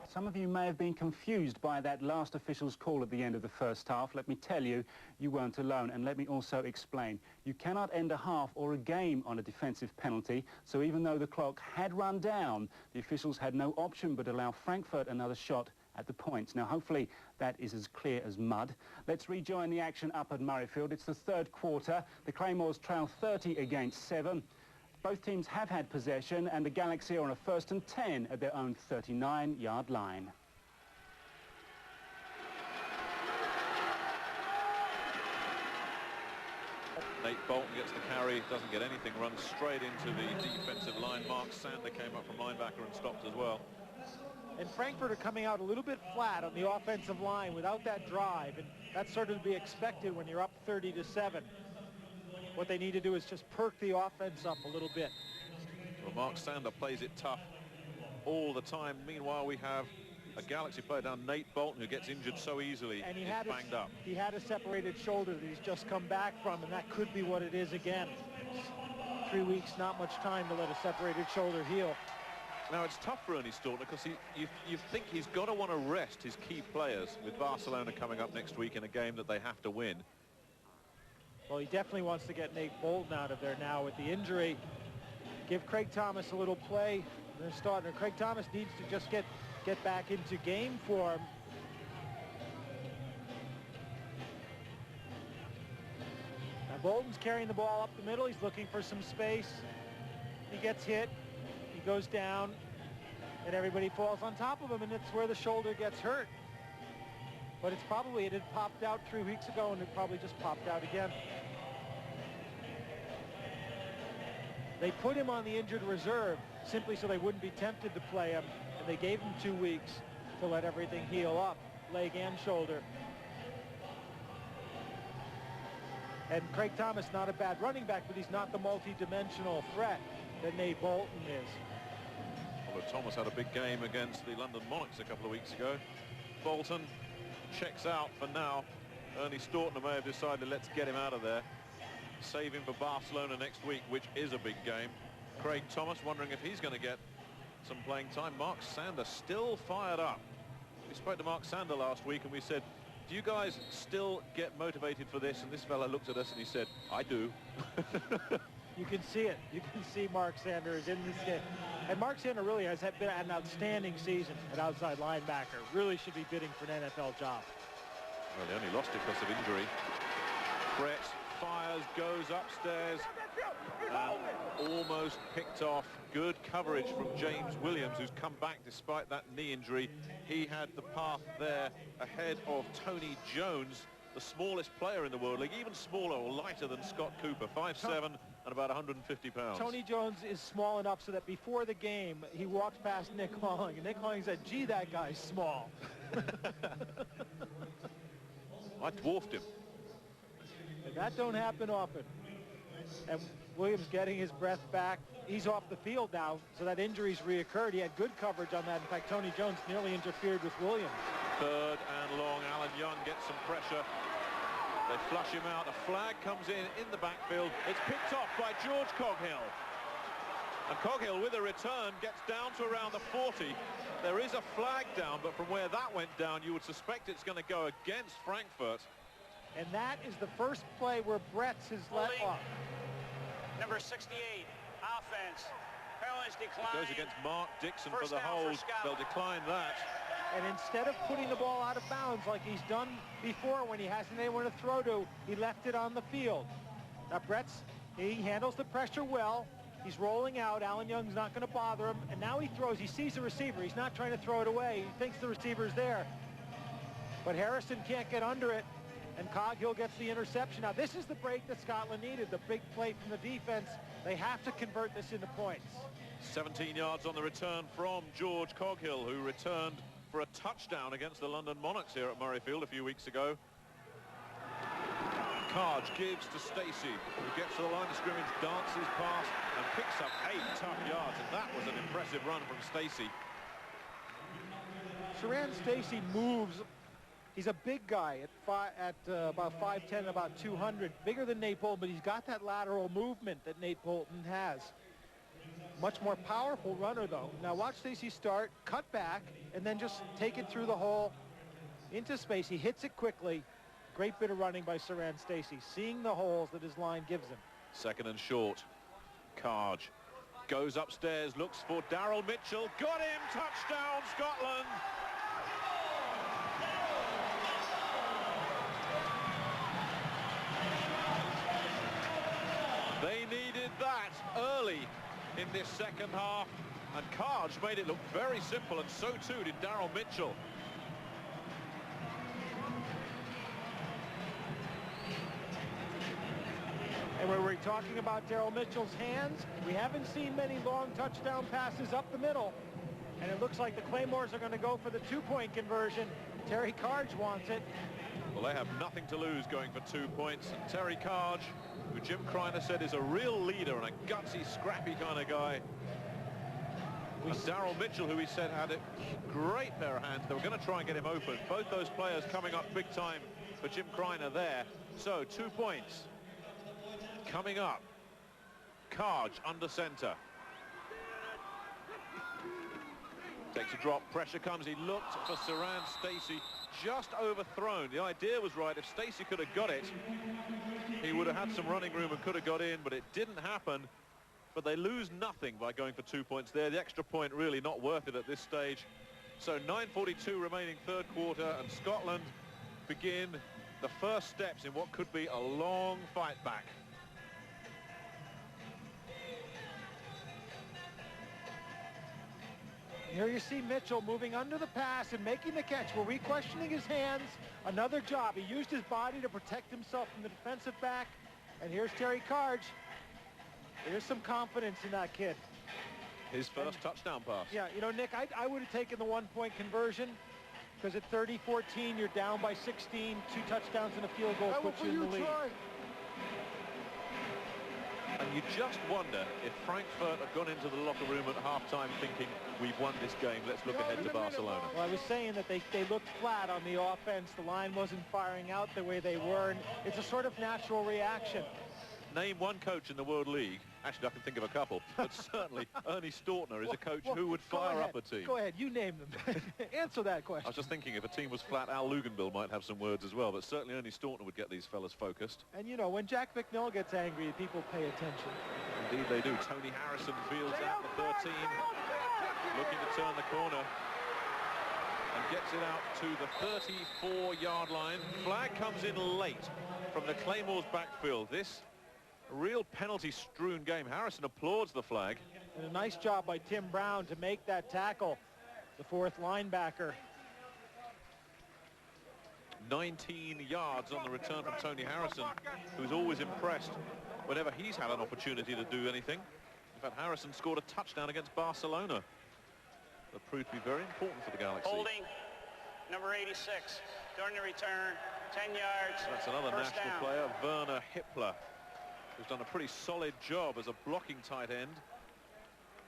Some of you may have been confused by that last official's call at the end of the first half. Let me tell you, you weren't alone. And let me also explain. You cannot end a half or a game on a defensive penalty. So even though the clock had run down, the officials had no option but allow Frankfurt another shot at the points. Now, hopefully, that is as clear as mud. Let's rejoin the action up at Murrayfield. It's the third quarter. The Claymores trail 30-7. Both teams have had possession, and the Galaxy are on a 1st and 10 at their own 39-yard line. Nate Bolton gets the carry, doesn't get anything, runs straight into the defensive line. Mark Sander came up from linebacker and stopped as well. And Frankfurt are coming out a little bit flat on the offensive line without that drive, and that's sort of to be expected when you're up 30-7. What they need to do is just perk the offense up a little bit. Well, Mark Sander plays it tough all the time. Meanwhile, we have a Galaxy player down, Nate Bolton, who gets injured so easily. And he's banged up. He had a separated shoulder that he's just come back from, and that could be what it is again. 3 weeks, not much time to let a separated shoulder heal. Now, it's tough for Ernie Stautner because you think he's got to want to rest his key players with Barcelona coming up next week in a game that they have to win. Well, he definitely wants to get Nate Bolton out of there now with the injury. Give Craig Thomas a little play. They're starting. Craig Thomas needs to just get back into game form. Now Bolton's carrying the ball up the middle. He's looking for some space. He gets hit. He goes down, and everybody falls on top of him, and it's where the shoulder gets hurt. But it's probably, it had popped out 3 weeks ago, and it probably just popped out again. They put him on the injured reserve simply so they wouldn't be tempted to play him, and they gave him 2 weeks to let everything heal up, leg and shoulder. And Craig Thomas, not a bad running back, but he's not the multi-dimensional threat that Nate Bolton is. Although Thomas had a big game against the London Monarchs a couple of weeks ago. Bolton checks out for now. Ernie Stautner may have decided, let's get him out of there. Save him for Barcelona next week, which is a big game. Craig Thomas wondering if he's going to get some playing time. Mark Sander still fired up. We spoke to Mark Sander last week and we said, do you guys still get motivated for this? And this fella looked at us and he said, I do. You can see it. You can see Mark Sander is in this game. And Mark Sander really has been an outstanding season at outside linebacker. Really should be bidding for an NFL job. Well, they only lost it because of injury. Brett fires, goes upstairs, and almost picked off. Good coverage from James Williams, who's come back despite that knee injury. He had the path there ahead of Tony Jones, the smallest player in the World League, even smaller or lighter than Scott Cooper, 5'7" and about 150 pounds. Tony Jones is small enough so that before the game, he walked past Nick Holling, and Nick Holling said, gee, that guy's small. I dwarfed him. And that don't happen often. And Williams getting his breath back. He's off the field now, so that injury's reoccurred. He had good coverage on that. In fact, Tony Jones nearly interfered with Williams. Third and long. Alan Young gets some pressure. They flush him out. A flag comes in the backfield. It's picked off by George Coghill. And Coghill, with a return, gets down to around the 40. There is a flag down, but from where that went down, you would suspect it's going to go against Frankfurt. And that is the first play where Brett's has let off. Number 68, offense. Penalties decline. It goes against Mark Dixon for the hold. They'll decline that. And instead of putting the ball out of bounds like he's done before when he hasn't anyone to throw to, he left it on the field. Now he handles the pressure well. He's rolling out. Alan Young's not going to bother him. And now he throws. He sees the receiver. He's not trying to throw it away. He thinks the receiver's there. But Harrison can't get under it, and Coghill gets the interception. Now, this is the break that Scotland needed, the big play from the defense. They have to convert this into points. 17 yards on the return from George Coghill, who returned for a touchdown against the London Monarchs here at Murrayfield a few weeks ago. Carge gives to Stacey, who gets to the line of scrimmage, dances past, and picks up 8 tough yards, and that was an impressive run from Stacey. Saran Stacey moves. He's a big guy at about 5'10", about 200, bigger than Nate Bolton, but he's got that lateral movement that Nate Bolton has. Much more powerful runner, though. Now watch Stacey start, cut back, and then just take it through the hole into space. He hits it quickly. Great bit of running by Saran Stacey, seeing the holes that his line gives him. Second and short. Carge goes upstairs, looks for Daryl Mitchell. Got him! Touchdown, Scotland! They needed that early in this second half, and Carge made it look very simple, and so too did Daryl Mitchell. And when we're talking about Daryl Mitchell's hands, we haven't seen many long touchdown passes up the middle, and it looks like the Claymores are going to go for the 2-point conversion. Terry Carge wants it. Well, they have nothing to lose going for 2 points, and Terry Carge, who Jim Kreiner said is a real leader and a gutsy, scrappy kind of guy. And Daryl Mitchell, who he said had a great pair of hands. They were going to try and get him open. Both those players coming up big time for Jim Kreiner there. So 2 points coming up. Carge under center. Takes a drop, pressure comes. He looked for Saran Stacey, just overthrown. The idea was right. If Stacey could have got it, he would have had some running room and could have got in, but it didn't happen. But they lose nothing by going for 2 points there. The extra point really not worth it at this stage. So 9:42 remaining third quarter, and Scotland begin the first steps in what could be a long fight back. Here you see Mitchell moving under the pass and making the catch. Were we questioning his hands? Another job. He used his body to protect himself from the defensive back. And here's Terry Carge. There's some confidence in that kid. His first touchdown pass. Yeah, you know, Nick, I would have taken the 1-point conversion, because at 30-14, you're down by 16. 2 touchdowns and a field goal puts you in the lead. And you just wonder if Frankfurt have gone into the locker room at halftime thinking, we've won this game, let's look ahead to Barcelona. Well, I was saying that they looked flat on the offense. The line wasn't firing out the way they were, and it's a sort of natural reaction. Name one coach in the World League. Actually, I can think of a couple, but certainly Ernie Stautner is a coach who would fire up a team. Go ahead, you name them. Answer that question. I was just thinking if a team was flat, Al Luganbill might have some words as well, but certainly Ernie Stautner would get these fellas focused. And you know, when Jack McNeil gets angry, people pay attention. Indeed they do. Tony Harrison fields out the 13, looking to turn the corner, and gets it out to the 34-yard line. Flag comes in late from the Claymores backfield. This a real penalty-strewn game. Harrison applauds the flag. And a nice job by Tim Brown to make that tackle, the 4th linebacker. 19 yards on the return from Tony Harrison, who's always impressed whenever he's had an opportunity to do anything. In fact, Harrison scored a touchdown against Barcelona. That proved to be very important for the Galaxy. Holding, number 86, during the return, 10 yards. That's another first national down. player, Werner Hippler, who's done a pretty solid job as a blocking tight end.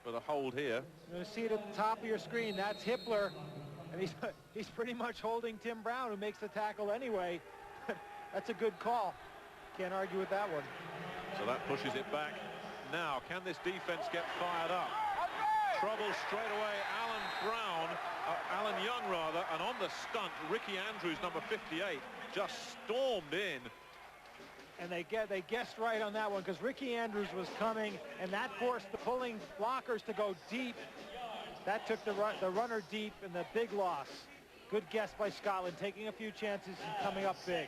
But a hold here. You're going to see it at the top of your screen. That's Hippler. And he's pretty much holding Tim Brown, who makes the tackle anyway. That's a good call. Can't argue with that one. So that pushes it back. Now, can this defense get fired up? Trouble straight away. Alan Young, rather, and on the stunt, Ricky Andrews, number 58, just stormed in. And they guessed right on that one, because Ricky Andrews was coming, and that forced the pulling blockers to go deep. That took the runner deep, and the big loss. Good guess by Scotland, taking a few chances and coming up big.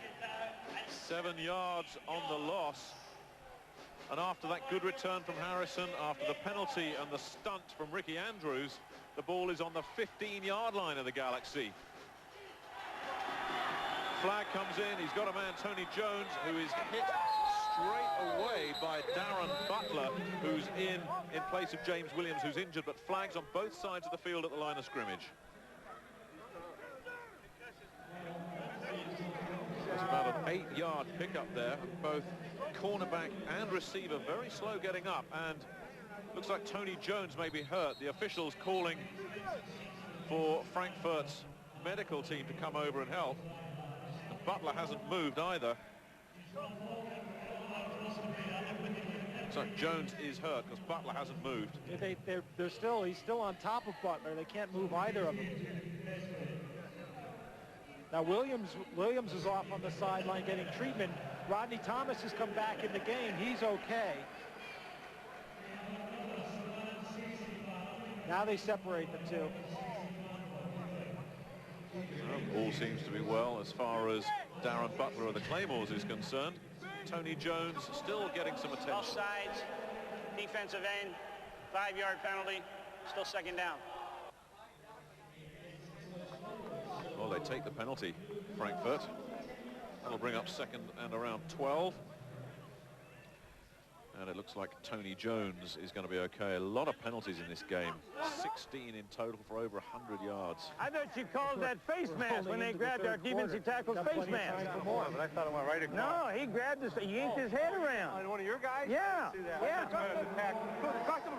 7 yards on the loss. And after that good return from Harrison, after the penalty and the stunt from Ricky Andrews, the ball is on the 15-yard line of the Galaxy. flag comes in. He's got a man, Tony Jones, who is hit straight away by Darren Butler, who's in place of James Williams, who's injured, but flags on both sides of the field at the line of scrimmage. There's about an 8-yard pickup there. Both cornerback and receiver very slow getting up, and looks like Tony Jones may be hurt. The officials calling for Frankfurt's medical team to come over and help. And Butler hasn't moved either. So Jones is hurt because Butler hasn't moved. He's still on top of Butler. They can't move either of them. Now Williams is off on the sideline getting treatment. Rodney Thomas has come back in the game. He's okay. Now they separate the two. All seems to be well as far as Darren Butler of the Claymores is concerned. Tony Jones still getting some attention. Both sides, defensive end, 5-yard penalty, still second down. Well, they take the penalty, Frankfurt. That'll bring up second and around 12. And it looks like Tony Jones is going to be okay. A lot of penalties in this game. 16 in total for over 100 yards. I thought you called that face mask when they grabbed our defensive tackle's face mask. But I thought it went right across. No, he grabbed his, he yanked his head around. One of your guys? Yeah, yeah.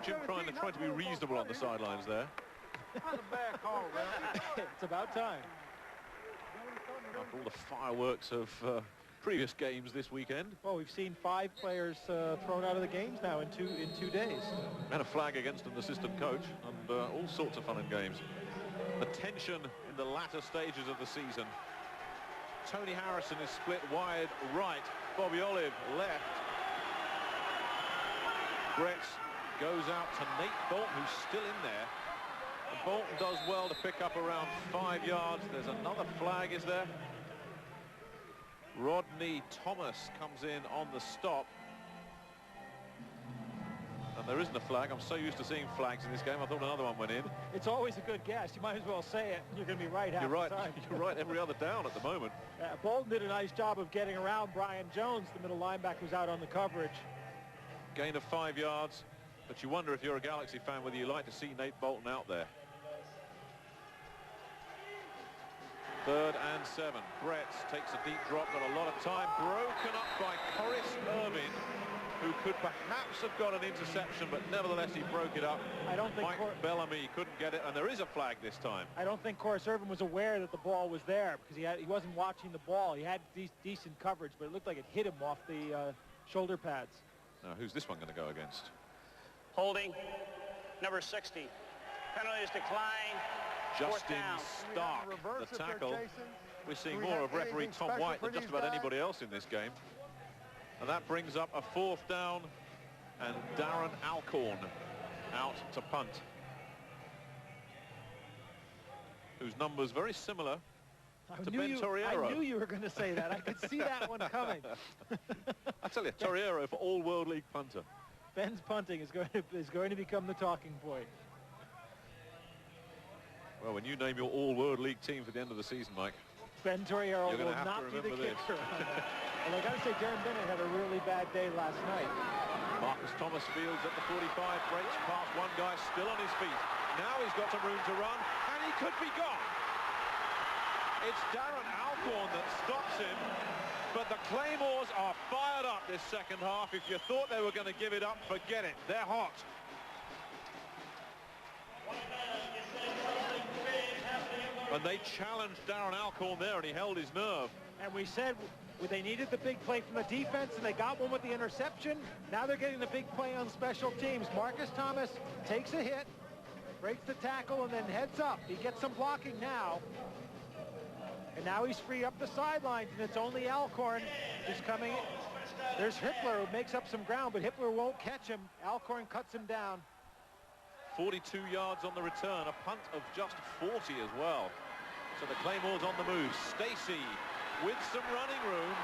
Jim trying to be reasonable on the sidelines there. It's about time. After all the fireworks of previous games this weekend. Well, we've seen 5 players thrown out of the games now in two days. And a flag against an assistant coach, and all sorts of fun and games. The tension in the latter stages of the season. Tony Harrison is split wide right. Bobby Olive left. Brett goes out to Nate Bolton, who's still in there. And Bolton does well to pick up around 5 yards. There's another flag, is there? Rodney Thomas comes in on the stop. And there isn't a flag. I'm so used to seeing flags in this game, I thought another one went in. It's always a good guess. You might as well say it. You're going to be right half the time. You're right every other down at the moment. Bolton did a nice job of getting around Brian Jones. The middle linebacker was out on the coverage. Gain of 5 yards. But you wonder if you're a Galaxy fan whether you like to see Nate Bolton out there. 3rd and 7. Brett takes a deep drop, got a lot of time. Broken up by Corris Irvin, who could perhaps have got an interception, but nevertheless he broke it up. I don't think Mike Bellamy couldn't get it, and there is a flag this time. I don't think Corris Irvin was aware that the ball was there because he wasn't watching the ball. He had decent coverage, but it looked like it hit him off the shoulder pads. Now, who's this one going to go against? Holding, number 60. Penalty is declined. Justin Stark, the tackle. We're seeing more of referee Tom White than just about anybody else in this game. And that brings up a 4th down, and Darren Alcorn out to punt, whose number's very similar to Ben Torriero. I knew you were going to say that. I could see that one coming. I tell you, Torriero for All World League punter. Ben's punting is going to become the talking point. Well, when you name your All World League team for the end of the season, Mike, Ben Torriero will have not to be the remember kicker. And I got to say, Darren Bennett had a really bad day last night. Marcus Thomas fields at the 45, breaks past one guy, still on his feet. Now he's got some room to run, and he could be gone. It's Darren Alcorn that stops him, but the Claymores are fired up this second half. If you thought they were going to give it up, forget it. They're hot. And they challenged Darren Alcorn there, and he held his nerve. And we said they needed the big play from the defense, and they got one with the interception. Now they're getting the big play on special teams. Marcus Thomas takes a hit, breaks the tackle, and then heads up. He gets some blocking now. And now he's free up the sidelines, and it's only Alcorn who's coming. There's Hitler, who makes up some ground, but Hitler won't catch him. Alcorn cuts him down. 42 yards on the return, a punt of just 40 as well. So the Claymores on the move. Stacey with some running room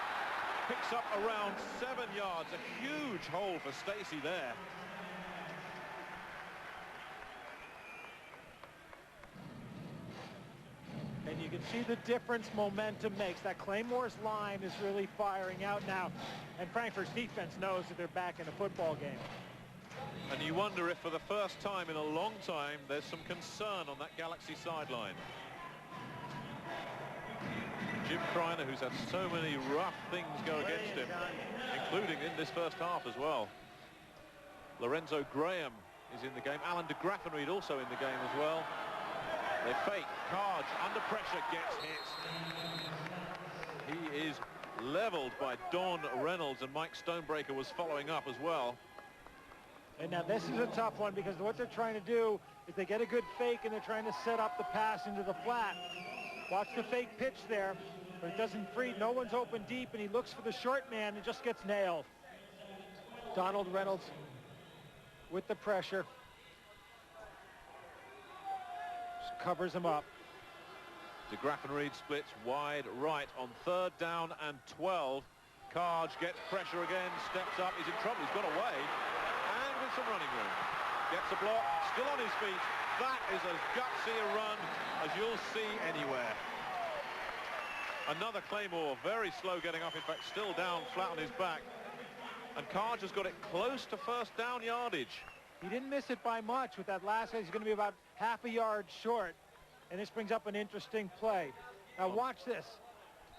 picks up around 7 yards. A huge hole for Stacey there. And you can See the difference momentum makes. That Claymores line is really firing out now. And Frankfurt's defense knows that they're back in a football game. And you wonder if for the first time in a long time there's some concern on that Galaxy sideline. Jim Kreiner, who's had so many rough things go against him, including in this first half as well. Lorenzo Graham is in the game. Alan de Graffenried also in the game as well. They fake. Carge under pressure gets hit. He is leveled by Don Reynolds, and Mike Stonebreaker was following up as well. And now this is a tough one because what they're trying to do is they get a good fake and they're trying to set up the pass into the flat. Watch the fake pitch there, but it doesn't free. No one's open deep, and he looks for the short man and just gets nailed. Donald Reynolds with the pressure. Just covers him up. De Graffenried splits wide right on 3rd down and 12. Carge gets pressure again, steps up, he's in trouble, he's got away, and with some running room. Gets a block, still on his feet. That is as gutsy a run as you'll see anywhere. Another Claymore, very slow getting up, in fact still down flat on his back. And Carge has got it close to 1st down yardage. He didn't miss it by much with that last one. He's going to be about half a yard short. And this brings up an interesting play. Now watch this.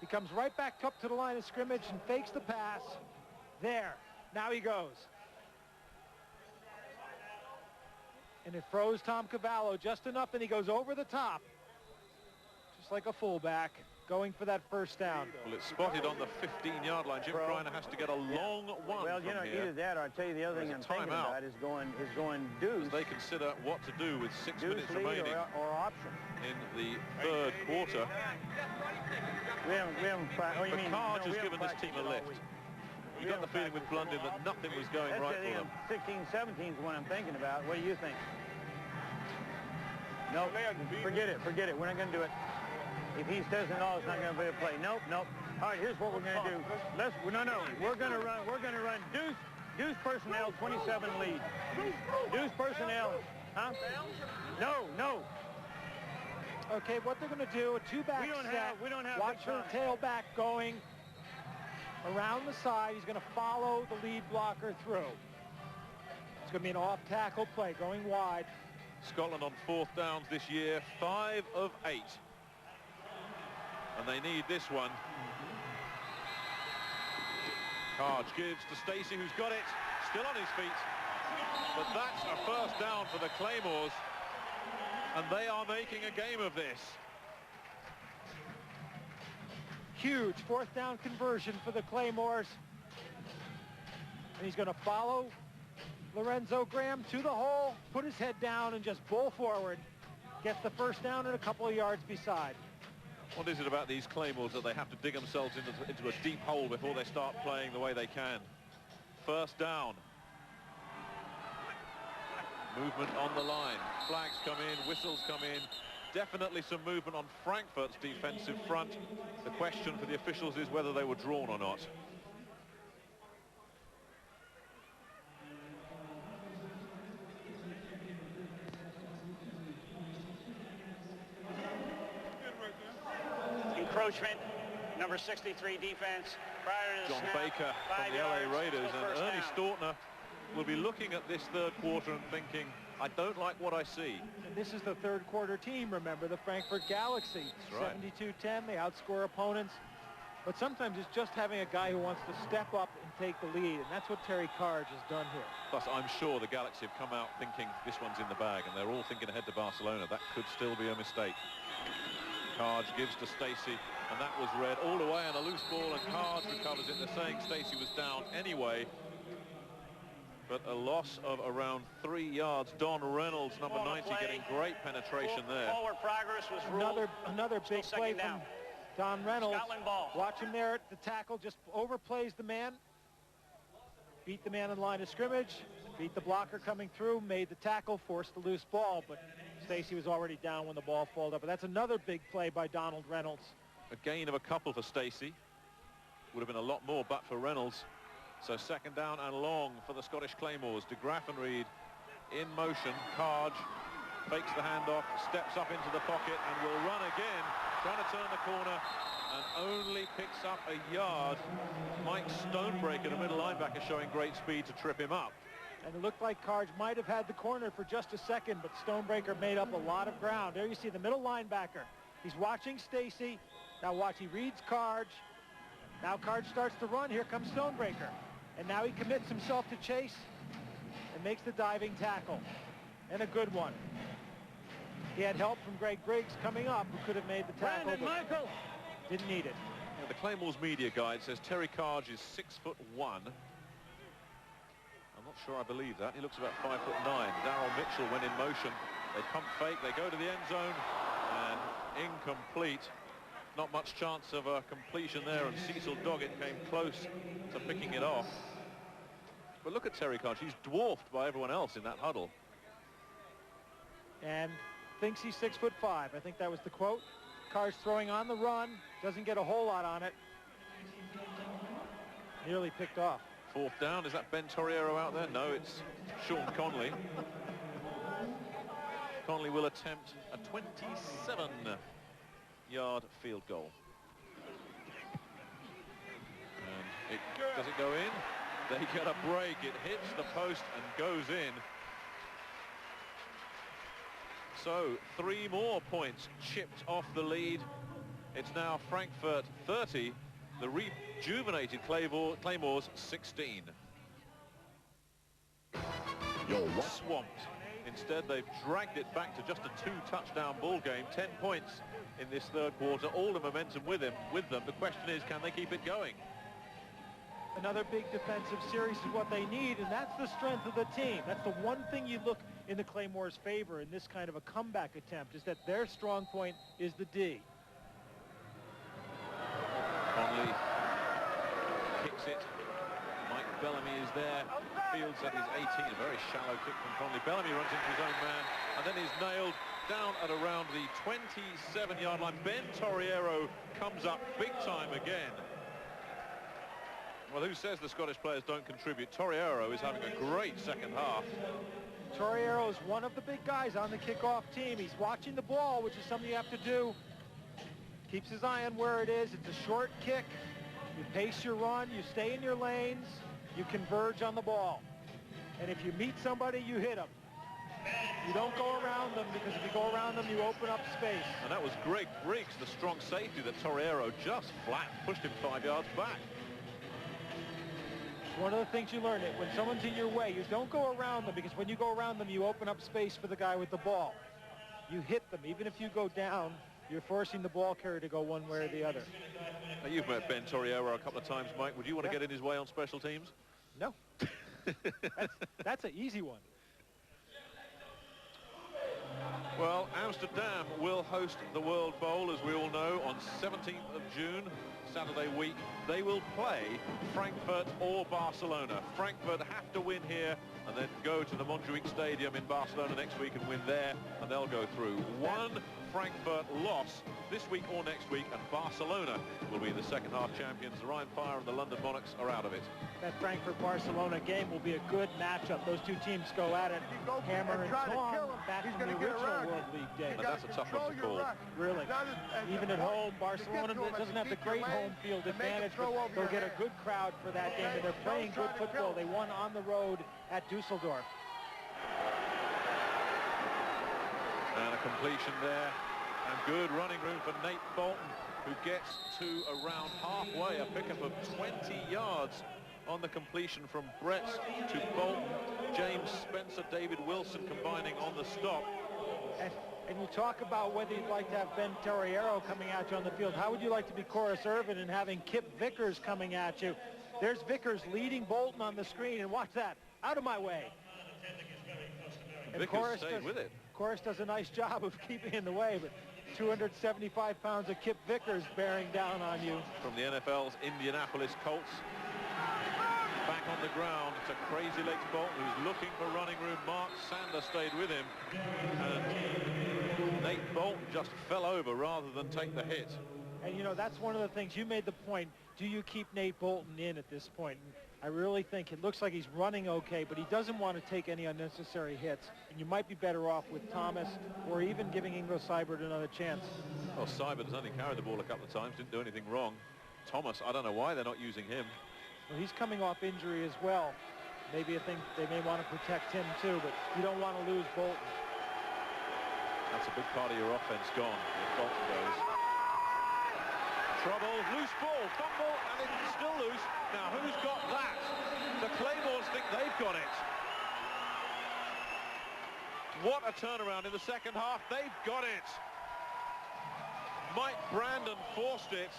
He comes right back up to the line of scrimmage and fakes the pass. There. Now he goes. And it froze Tom Cavallo just enough, and he goes over the top. Just like a fullback, going for that 1st down. Well, it's spotted on the 15-yard line. Jim Kreiner has to get a long one. Well, you know, here. either that or I'll tell you the other thing I'm thinking about is going deuce. As they consider what to do with 6 minutes remaining or option in the 3rd quarter. We haven't Carge has given this team a lift. You got the feeling with Blunden that nothing was going right for them. 16-17 is the one I'm thinking about. What do you think? No, forget it. We're not going to do it. If he doesn't know, it's not going to be a play. Nope. All right, here's what we're going to do. We're going to run deuce personnel 27 lead. Deuce personnel. Huh? No. Okay, what they're going to do, a 2-back set. We don't have watch her tailback going around the side. He's going to follow the lead blocker through. It's going to be an off-tackle play going wide. Scotland on 4th downs this year, 5 of 8. And they need this one. Carge gives to Stacey, who's got it, still on his feet. But that's a 1st down for the Claymores. And they are making a game of this. Huge 4th down conversion for the Claymores. And he's going to follow Lorenzo Graham to the hole, put his head down, and just bull forward. Gets the 1st down and a couple of yards beside. What is it about these Claymores that they have to dig themselves into a deep hole before they start playing the way they can? 1st down. Movement on the line. Flags come in, whistles come in. Definitely some movement on Frankfurt's defensive front. The question for the officials is whether they were drawn or not. Encroachment, number 63 defense. Prior to the John snap, Baker 5 from the yards, LA Raiders, still and 1st Ernie down. Stortner will be looking at this 3rd quarter and thinking, I don't like what I see. And this is the 3rd quarter team, remember, the Frankfurt Galaxy. That's right. 72-10, they outscore opponents. But sometimes it's just having a guy who wants to step up and take the lead, and that's what Terry Carge has done here. Plus, I'm sure the Galaxy have come out thinking this one's in the bag, and they're all thinking ahead to Barcelona. That could still be a mistake. Carge gives to Stacey, and that was read all the way on a loose ball, and Carge recovers it. They're saying Stacey was down anyway. But a loss of around 3 yards. Don Reynolds, number 90, getting great penetration there. Forward progress was ruled. Another big play from Don Reynolds. Scotland ball. Watch him there at the tackle, just overplays the man. Beat the man in line of scrimmage. Beat the blocker coming through, made the tackle, forced the loose ball, but Stacey was already down when the ball folded up. But that's another big play by Donald Reynolds. A gain of a couple for Stacey. Would have been a lot more but for Reynolds. So 2nd down and long for the Scottish Claymores. De Graffenried in motion. Carge fakes the handoff, steps up into the pocket, and will run again. trying to turn the corner and only picks up a yard. Mike Stonebreaker, the middle linebacker, showing great speed to trip him up. And it looked like Carge might have had the corner for just a second, but Stonebreaker made up a lot of ground. There you see the middle linebacker. He's watching Stacy. Now watch, he reads Carge. Now Carge starts to run. Here comes Stonebreaker. And now he commits himself to chase and makes the diving tackle. And a good one. He had help from Greg Briggs coming up, who could have made the tackle. Brandon Michael didn't need it. Yeah, the Claymores media guide says Terry Carge is 6'1". I'm not sure I believe that. He looks about 5'9". Darryl Mitchell went in motion. They pump fake. They go to the end zone and incomplete. Not much chance of a completion there, and Cecil Doggett came close to picking it off. But look at Terry Carge. He's dwarfed by everyone else in that huddle. And thinks he's 6'5". I think that was the quote. Carge throwing on the run. Doesn't get a whole lot on it. Nearly picked off. Fourth down. Is that Ben Torriero out there? No, it's Sean Conley. Conley will attempt a 27-yard field goal. And does it go in? They get a break. It hits the post and goes in. So 3 more points chipped off the lead. It's now Frankfurt 30, the rejuvenated Claymores 16. You're swamped. Instead, they've dragged it back to just a 2-touchdown ball game. 10 points in this third quarter. All the momentum with them. The question is, can they keep it going? Another big defensive series is what they need, and that's the strength of the team. That's the one thing you look in the Claymores' favor in this kind of a comeback attempt, is that their strong point is the D. Conley kicks it. Mike Bellamy is there. Fields at his 18. A very shallow kick from Conley. Bellamy runs into his own man and then is nailed down at around the 27-yard line. Ben Torriero comes up big time again. Well, who says the Scottish players don't contribute? Torriero is having a great second half. Torriero is one of the big guys on the kickoff team. He's watching the ball, which is something you have to do. Keeps his eye on where it is. It's a short kick. You pace your run. You stay in your lanes. You converge on the ball. And if you meet somebody, you hit them. You don't go around them, because if you go around them, you open up space. And that was Greg Briggs, the strong safety, that Torriero just flat pushed him 5 yards back. One of the things you learn, when someone's in your way, you don't go around them, because when you go around them, you open up space for the guy with the ball. You hit them. Even if you go down, you're forcing the ball carrier to go one way or the other. Now, you've met Ben Torriero a couple of times, Mike. Would you want to get in his way on special teams? No. That's an easy one. Well, Amsterdam will host the World Bowl, as we all know, on 17th of June, Saturday week. They will play Frankfurt or Barcelona. Frankfurt have to win here and then go to the Montjuic Stadium in Barcelona next week and win there, and they'll go through. One Frankfurt loss this week or next week, and Barcelona will be the second half champions. The Rhine Fire and the London Monarchs are out of it. That Frankfurt-Barcelona game will be a good matchup. Those two teams go at it, hammer and tong, back from the original World League days. And that's a tough one to call. Really. Even at home, Barcelona doesn't have the great home field advantage, but they'll get a good crowd for that game, and they're playing good football. They won on the road at Dusseldorf. And a completion there, and good running room for Nate Bolton, who gets to around halfway, a pickup of 20 yards on the completion from Brett to Bolton. James Spencer, David Wilson combining on the stop. And you talk about whether you'd like to have Ben Torriero coming at you on the field. How would you like to be Corus Irvin and having Kip Vickers coming at you? There's Vickers leading Bolton on the screen, and watch that. Out of my way. And Vickers stayed with it. Corus does a nice job of keeping in the way, but 275 pounds of Kip Vickers bearing down on you. From the NFL's Indianapolis Colts. Back on the ground to Crazy Legs Bolton, who's looking for running room. Mark Sander stayed with him. And Nate Bolton just fell over rather than take the hit. And, you know, that's one of the things. You made the point. Do you keep Nate Bolton in at this point? I really think it looks like he's running okay, but he doesn't want to take any unnecessary hits. And you might be better off with Thomas or even giving Ingo Seibert another chance. Well, Seibert has only carried the ball a couple of times, didn't do anything wrong. Thomas, I don't know why they're not using him. Well, he's coming off injury as well. Maybe I think they may want to protect him too, but you don't want to lose Bolton. That's a big part of your offense gone if Bolton goes. Trouble, loose ball, fumble, and it's still loose. Now, who's got that? The Claymores think they've got it. What a turnaround in the second half. They've got it. Mike Brandon forced it.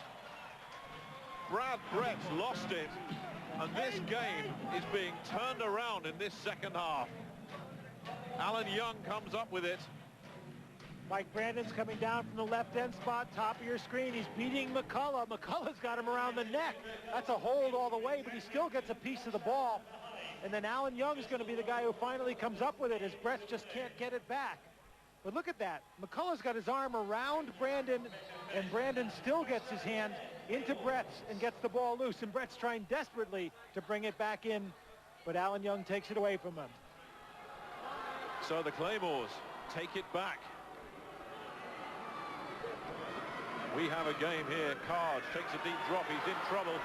Brad Brett's lost it. And this game is being turned around in this second half. Alan Young comes up with it. Mike Brandon's coming down from the left end spot, top of your screen. He's beating McCullough. McCullough's got him around the neck. That's a hold all the way, but he still gets a piece of the ball. And then Alan Young's going to be the guy who finally comes up with it as Brett just can't get it back. But look at that. McCullough's got his arm around Brandon, and Brandon still gets his hand into Brett's and gets the ball loose. And Brett's trying desperately to bring it back in, but Alan Young takes it away from him. So the Claymores take it back. We have a game here. Carge takes a deep drop. He's in trouble.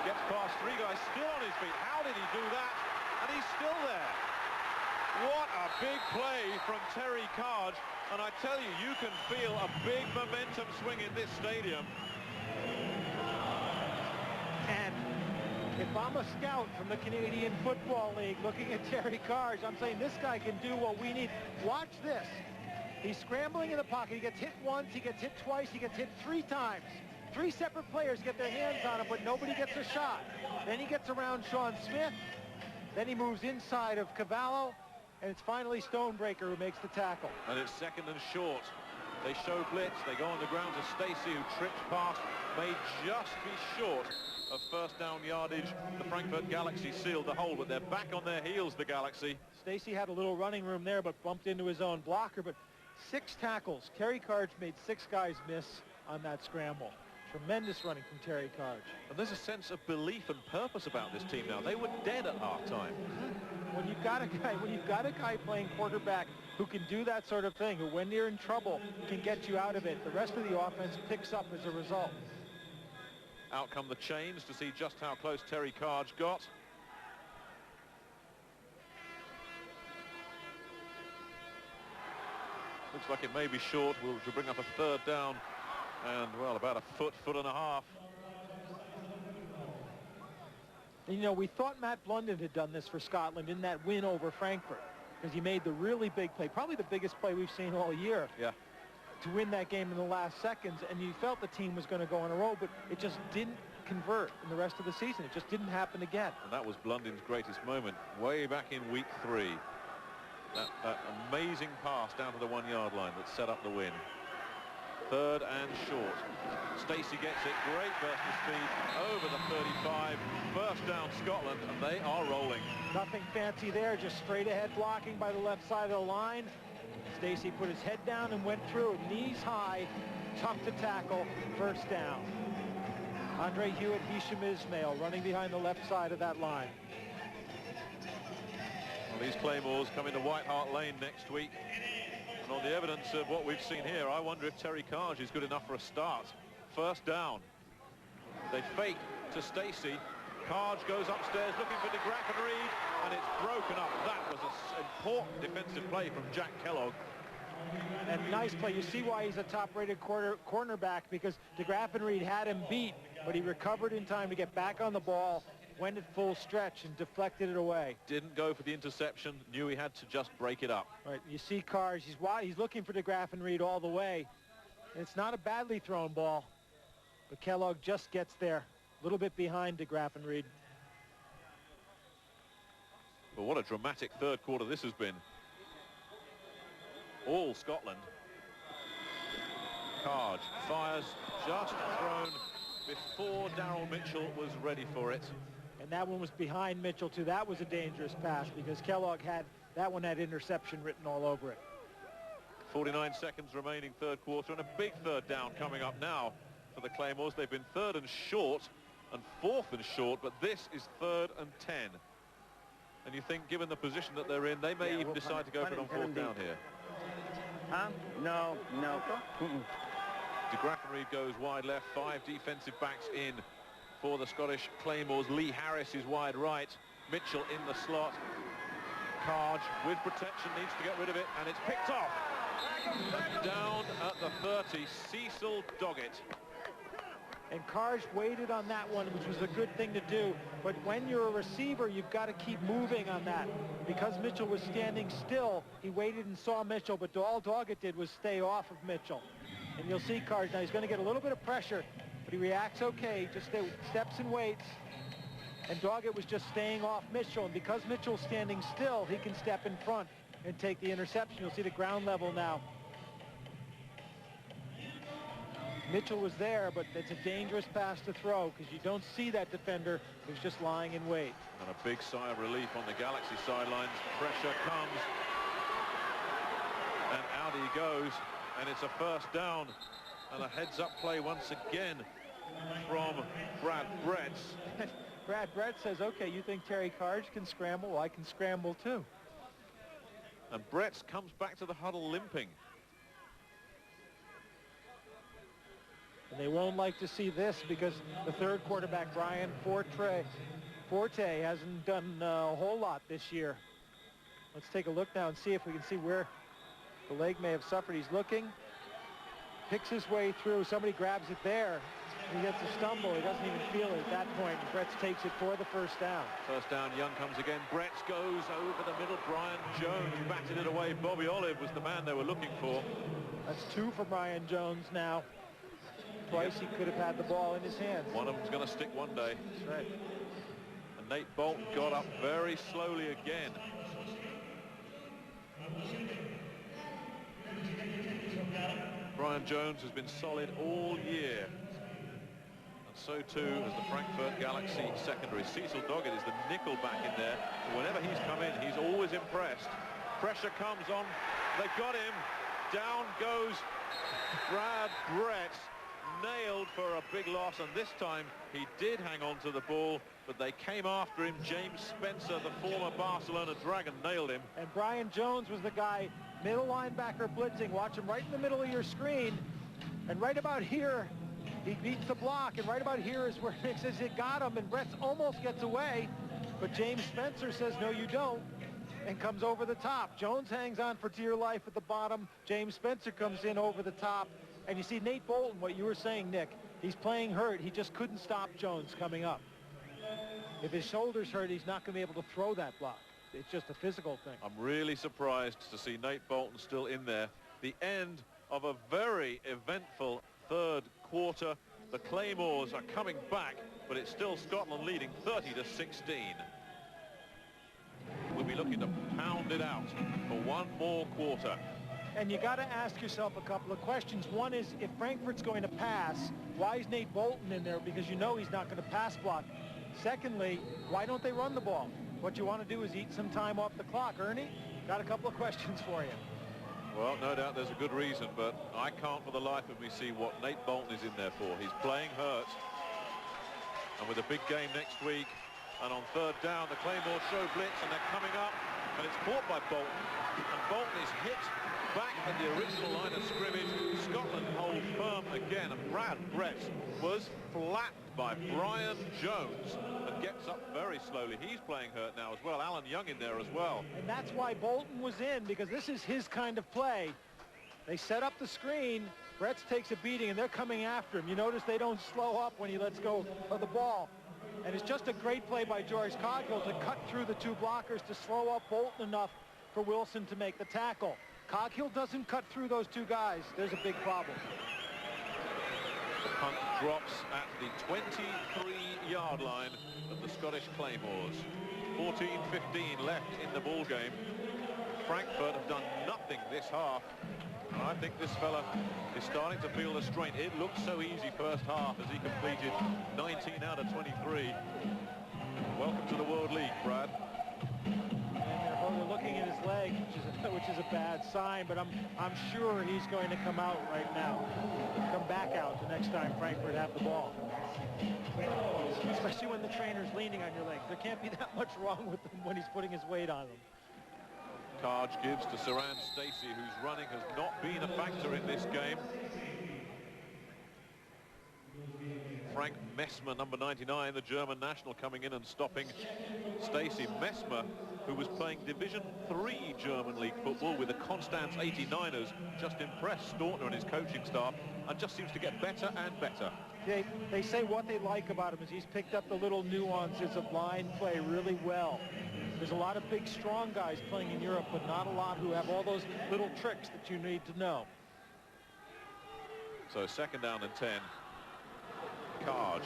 Gets past three guys, still on his feet. How did he do that? And he's still there. What a big play from Terry Carge. And I tell you, you can feel a big momentum swing in this stadium. And if I'm a scout from the Canadian Football League looking at Terry Carge, I'm saying this guy can do what we need. Watch this. He's scrambling in the pocket. He gets hit once, he gets hit twice, he gets hit 3 times. 3 separate players get their hands on him, but nobody gets a shot. Then he gets around Sean Smith. Then he moves inside of Cavallo. And it's finally Stonebreaker who makes the tackle. And it's second and short. They show blitz. They go on the ground to Stacey, who trips past. May just be short of first down yardage. The Frankfurt Galaxy sealed the hole, but they're back on their heels, the Galaxy. Stacey had a little running room there, but bumped into his own blocker. But 6 tackles. Terry Carge made 6 guys miss on that scramble. Tremendous running from Terry Carge. And there's a sense of belief and purpose about this team now. They were dead at halftime. When you've got a guy playing quarterback who can do that sort of thing, who when you're in trouble can get you out of it, the rest of the offense picks up as a result. Out come the chains to see just how close Terry Carge got. Looks like it may be short. We'll bring up a third down. And, well, about a foot and a half. And, you know, we thought Matt Blunden had done this for Scotland in that win over Frankfurt, because he made the really big play, probably the biggest play we've seen all year. Yeah. To win that game in the last seconds, and you felt the team was going to go on a roll, but it just didn't convert in the rest of the season. It just didn't happen again. And that was Blunden's greatest moment way back in week 3. That amazing pass down to the 1-yard line that set up the win. Third and short. Stacey gets it. Great burst of speed over the 35. First down Scotland, and they are rolling. Nothing fancy there, just straight ahead blocking by the left side of the line. Stacey put his head down and went through, knees high, tough to tackle, first down. Andre Hewitt, Hisham Ismail running behind the left side of that line. Well, these Claymores come into White Hart Lane next week. And on the evidence of what we've seen here, I wonder if Terry Carge is good enough for a start. First down. They fake to Stacey. Carge goes upstairs looking for DeGraff and Reed, and it's broken up. That was an important defensive play from Jack Kellogg. And nice play. You see why he's a top-rated cornerback, because DeGraff and Reed had him beat, but he recovered in time to get back on the ball, went at full stretch and deflected it away. Didn't go for the interception, knew he had to just break it up. Right, you see Carge, he's looking for DeGraff and Reed all the way. It's not a badly thrown ball, but Kellogg just gets there, a little bit behind DeGraff and Reed. But what a dramatic third quarter this has been. All Scotland. Carge fires, just thrown before Darryl Mitchell was ready for it. And that one was behind Mitchell too. That was a dangerous pass because Kellogg had interception written all over it. 49 seconds remaining third quarter, and a big third down coming up now for the Claymores. They've been third and short and 4th and short, but this is 3rd and 10. And you think, given the position that they're in, they may even decide to go for it on 4th down here. Huh? No. De Graffenried goes wide left, 5 defensive backs in for the Scottish Claymores. Lee Harris is wide right, Mitchell in the slot. Carge with protection needs to get rid of it, and it's picked off. Down at the 30, Cecil Doggett. And Carge waited on that one, which was a good thing to do. But when you're a receiver, you've got to keep moving on that. Because Mitchell was standing still, he waited and saw Mitchell, but all Doggett did was stay off of Mitchell. And you'll see Carge now, he's going to get a little bit of pressure, but he reacts okay, just steps and waits. And Doggett was just staying off Mitchell, and because Mitchell's standing still, he can step in front and take the interception. You'll see the ground level now. Mitchell was there, but it's a dangerous pass to throw because you don't see that defender who's just lying in wait. And a big sigh of relief on the Galaxy sidelines. Pressure comes, and out he goes, and it's a 1st down, and a heads-up play once again from Brad Bretz. Brad Brett says, okay, you think Terry Carge can scramble? Well, I can scramble too. And Bretz comes back to the huddle limping. And they won't like to see this because the 3rd quarterback, Brian Forte, hasn't done a whole lot this year. Let's take a look now and see if we can see where the leg may have suffered. He's looking, picks his way through. Somebody grabs it there. He gets a stumble. He doesn't even feel it at that point. Bretz takes it for the 1st down. 1st down, Young comes again. Bretz goes over the middle. Brian Jones batted it away. Bobby Olive was the man they were looking for. That's 2 for Brian Jones now. Twice he could have had the ball in his hands. One of them's going to stick one day. That's right. And Nate Bolton got up very slowly again. Brian Jones has been solid all year. And so too has the Frankfurt Galaxy secondary. Cecil Doggett is the nickel back in there. And whenever he's come in, he's always impressed. Pressure comes on. They got him. Down goes Brad Bretz. Nailed for a big loss, and this time he did hang on to the ball, but they came after him. James Spencer, the former Barcelona Dragon, nailed him. And Brian Jones was the guy, middle linebacker blitzing. Watch him right in the middle of your screen, and right about here he beats the block, and right about here is where Nick says it got him, and Bretz almost gets away, but James Spencer says no you don't, and comes over the top. Jones hangs on for dear life at the bottom. James Spencer comes in over the top. And you see Nate Bolton, what you were saying, Nick, he's playing hurt. He just couldn't stop Jones coming up. If his shoulder's hurt, he's not going to be able to throw that block. It's just a physical thing. I'm really surprised to see Nate Bolton still in there. The end of a very eventful 3rd quarter. The Claymores are coming back, but it's still Scotland leading 30-16. We'll be looking to pound it out for one more quarter. And you got to ask yourself a couple of questions. One is, if Frankfurt's going to pass, why is Nate Bolton in there? Because you know he's not going to pass block. Secondly, why don't they run the ball? What you want to do is eat some time off the clock. Ernie, got a couple of questions for you. Well, no doubt there's a good reason, but I can't for the life of me see what Nate Bolton is in there for. He's playing hurt. And with a big game next week, and on 3rd down, the Claymores show blitz, and they're coming up, and it's caught by Bolton. And Bolton is hit back at the original line of scrimmage. Scotland hold firm again, and Brad Bretz was flattened by Brian Jones and gets up very slowly. He's playing hurt now as well. Alan Young in there as well. And that's why Bolton was in, because this is his kind of play. They set up the screen. Bretz takes a beating, and they're coming after him. You notice they don't slow up when he lets go of the ball. And it's just a great play by George Coghill to cut through the 2 blockers to slow up Bolton enough for Wilson to make the tackle. Coghill doesn't cut through those 2 guys. There's a big problem. The punt drops at the 23-yard line of the Scottish Claymores. 14-15 left in the ball game. Frankfurt have done nothing this half. And I think this fella is starting to feel the strain. It looked so easy first half as he completed 19 out of 23. Welcome to the World League, Brad. They're looking at his leg, which is a bad sign, but I'm sure he's going to come out right now. Come back out the next time Frankfurt have the ball. Especially when the trainer's leaning on your legs. There can't be that much wrong with him when he's putting his weight on them. Kaj gives to Saran Stacey, whose running has not been a factor in this game. Frank Messmer, number 99, the German national, coming in and stopping Stacey. Messmer, who was playing Division 3 German League football with the Constance 89ers, just impressed Stortner and his coaching staff and just seems to get better and better. They say what they like about him is he's picked up the little nuances of line play really well. There's a lot of big, strong guys playing in Europe, but not a lot who have all those little tricks that you need to know. So 2nd down and 10. Kaj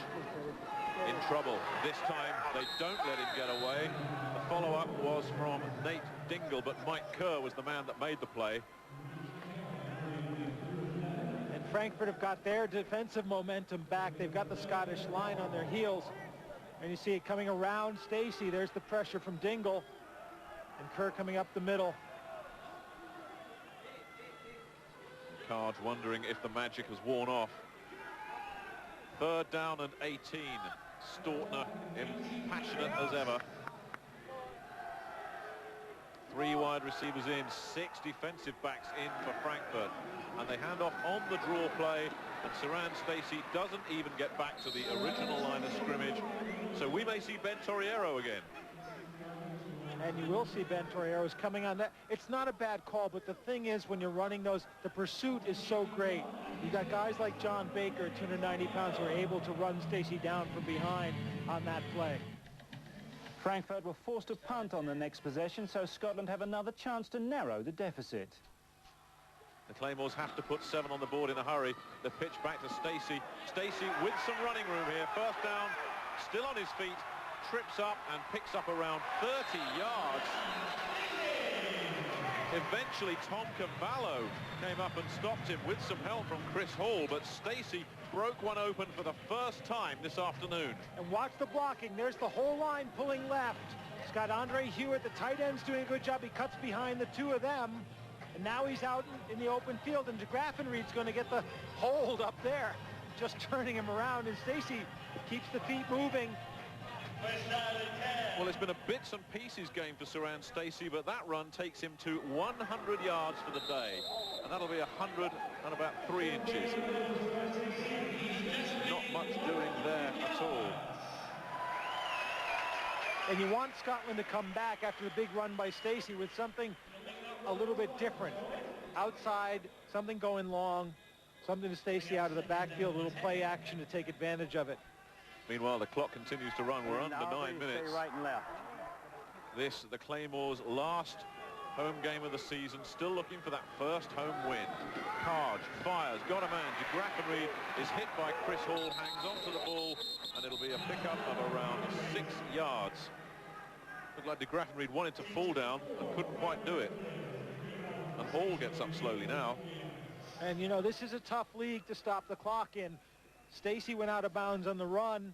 in trouble. This time they don't let him get away. The follow-up was from Nate Dingle, but Mike Kerr was the man that made the play. And Frankfurt have got their defensive momentum back. They've got the Scottish line on their heels. And you see it coming around Stacey. There's the pressure from Dingle. And Kerr coming up the middle. Kaj wondering if the magic has worn off. 3rd down and 18. Stortner impassionate as ever. 3 wide receivers in, 6 defensive backs in for Frankfurt. And they hand off on the draw play, and Saran Stacey doesn't even get back to the original line of scrimmage. So we may see Ben Torriero again. And you will see Ben Torriero's coming on that. It's not a bad call, but the thing is, when you're running those, the pursuit is so great. You got guys like John Baker, 290 pounds, who are able to run Stacey down from behind on that play. Frankfurt were forced to punt on the next possession, so Scotland have another chance to narrow the deficit. The Claymores have to put 7 on the board in a hurry. The pitch back to Stacey. Stacey with some running room here. 1st down, still on his feet. Trips up and picks up around 30 yards. Eventually Tom Cavallo came up and stopped him with some help from Chris Hall, but Stacey broke one open for the first time this afternoon. And watch the blocking. There's the whole line pulling left. It's got Andre Hewitt, the tight end's doing a good job. He cuts behind the 2 of them. And now he's out in the open field, and de Graffenried's going to get the hold up there, just turning him around, and Stacey keeps the feet moving. Well, it's been a bits and pieces game for Saran Stacey, but that run takes him to 100 yards for the day, and that'll be 100 and about 3 inches. Not much doing there at all. And you want Scotland to come back after the big run by Stacey with something a little bit different. Outside, something going long, something to Stacey out of the backfield, a little play action to take advantage of it. Meanwhile, the clock continues to run. We're under 9 minutes. Right and left. This, the Claymores' last home game of the season, still looking for that first home win. Kaj fires, got a man. De Graffenried is hit by Chris Hall, hangs onto the ball, and it'll be a pickup of around 6 yards. Looked like De Graffenried wanted to fall down and couldn't quite do it. And Hall gets up slowly now. And, you know, this is a tough league to stop the clock in. Stacey went out of bounds on the run,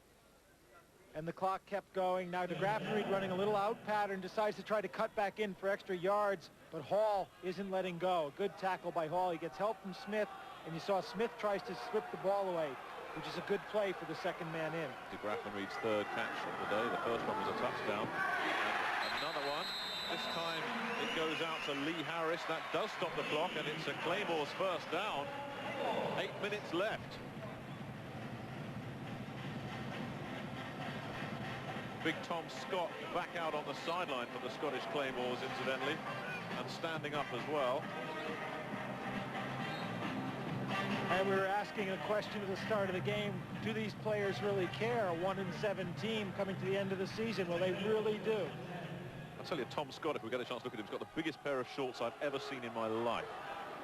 and the clock kept going. Now de Graffenried, running a little out pattern, decides to try to cut back in for extra yards, but Hall isn't letting go. Good tackle by Hall. He gets help from Smith, and you saw Smith tries to slip the ball away, which is a good play for the 2nd man in. De Graffenried's 3rd catch of the day. The first one was a touchdown. And another one. This time it goes out to Lee Harris. That does stop the clock, and it's a Claymore's 1st down. 8 minutes left. Big Tom Scott back out on the sideline for the Scottish Claymores, incidentally, and standing up as well. And we were asking a question at the start of the game, do these players really care? A 1-7 team coming to the end of the season? Well, they really do. I'll tell you, Tom Scott, if we get a chance to look at him, he's got the biggest pair of shorts I've ever seen in my life.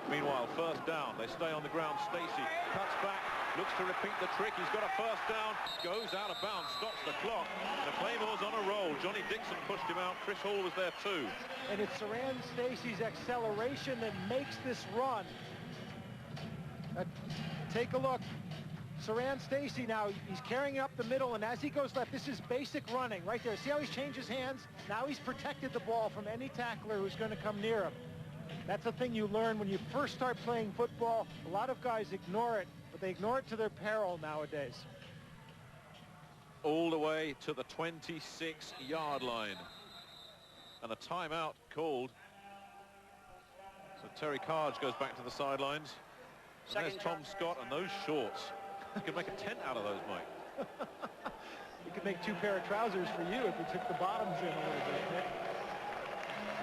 Meanwhile, 1st down, they stay on the ground. Stacey cuts back, looks to repeat the trick. He's got a 1st down, goes out of bounds, stops the clock. The Claymores on a roll. Johnny Dixon pushed him out. Chris Hall was there too. And it's Saran Stacey's acceleration that makes this run. Take a look. Saran Stacey now, he's carrying up the middle, and as he goes left, this is basic running right there. See how he's changed his hands? Now he's protected the ball from any tackler who's going to come near him. That's the thing you learn when you first start playing football. A lot of guys ignore it, but they ignore it to their peril nowadays. all the way to the 26-yard line. And a timeout called. So Terry Carge goes back to the sidelines. And there's Tom Scott and those shorts. You can make a tent out of those, Mike. You could make 2 pair of trousers for you if you took the bottoms in a little bit, Nick.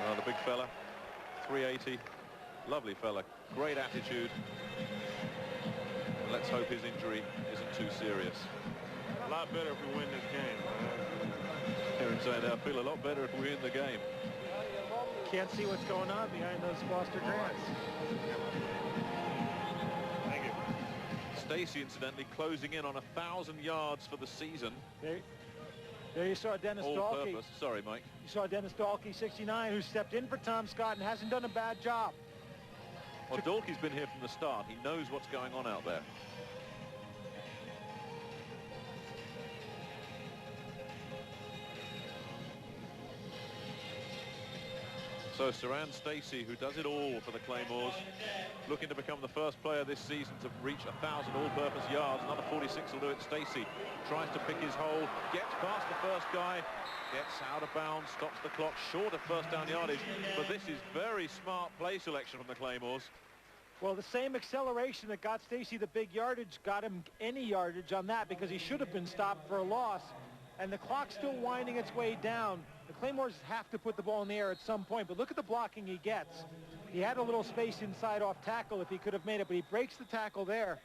Well, the big fella, 380. Lovely fella. Great attitude. And let's hope his injury isn't too serious. A lot better if we win this game. Aaron saying, I feel a lot better if we win the game. Can't see what's going on behind those Foster grants. Thank you. Stacey, incidentally, closing in on 1,000 yards for the season. There you saw Dennis All Dahlke. purpose. Sorry, Mike. You saw Dennis Dahlke, 69, who stepped in for Tom Scott and hasn't done a bad job. Well, Dahlke's been here from the start. He knows what's going on out there. So Saran Stacey, who does it all for the Claymores, looking to become the first player this season to reach 1,000 all-purpose yards. Another 46 will do it. Stacey tries to pick his hole, gets past the first guy, gets out of bounds, stops the clock, short of first down yardage. But this is very smart play selection from the Claymores. Well, the same acceleration that got Stacey the big yardage got him any yardage on that, because he should have been stopped for a loss. And the clock's still winding its way down. The Claymores have to put the ball in the air at some point, but look at the blocking he gets. He had a little space inside off tackle if he could have made it, but he breaks the tackle there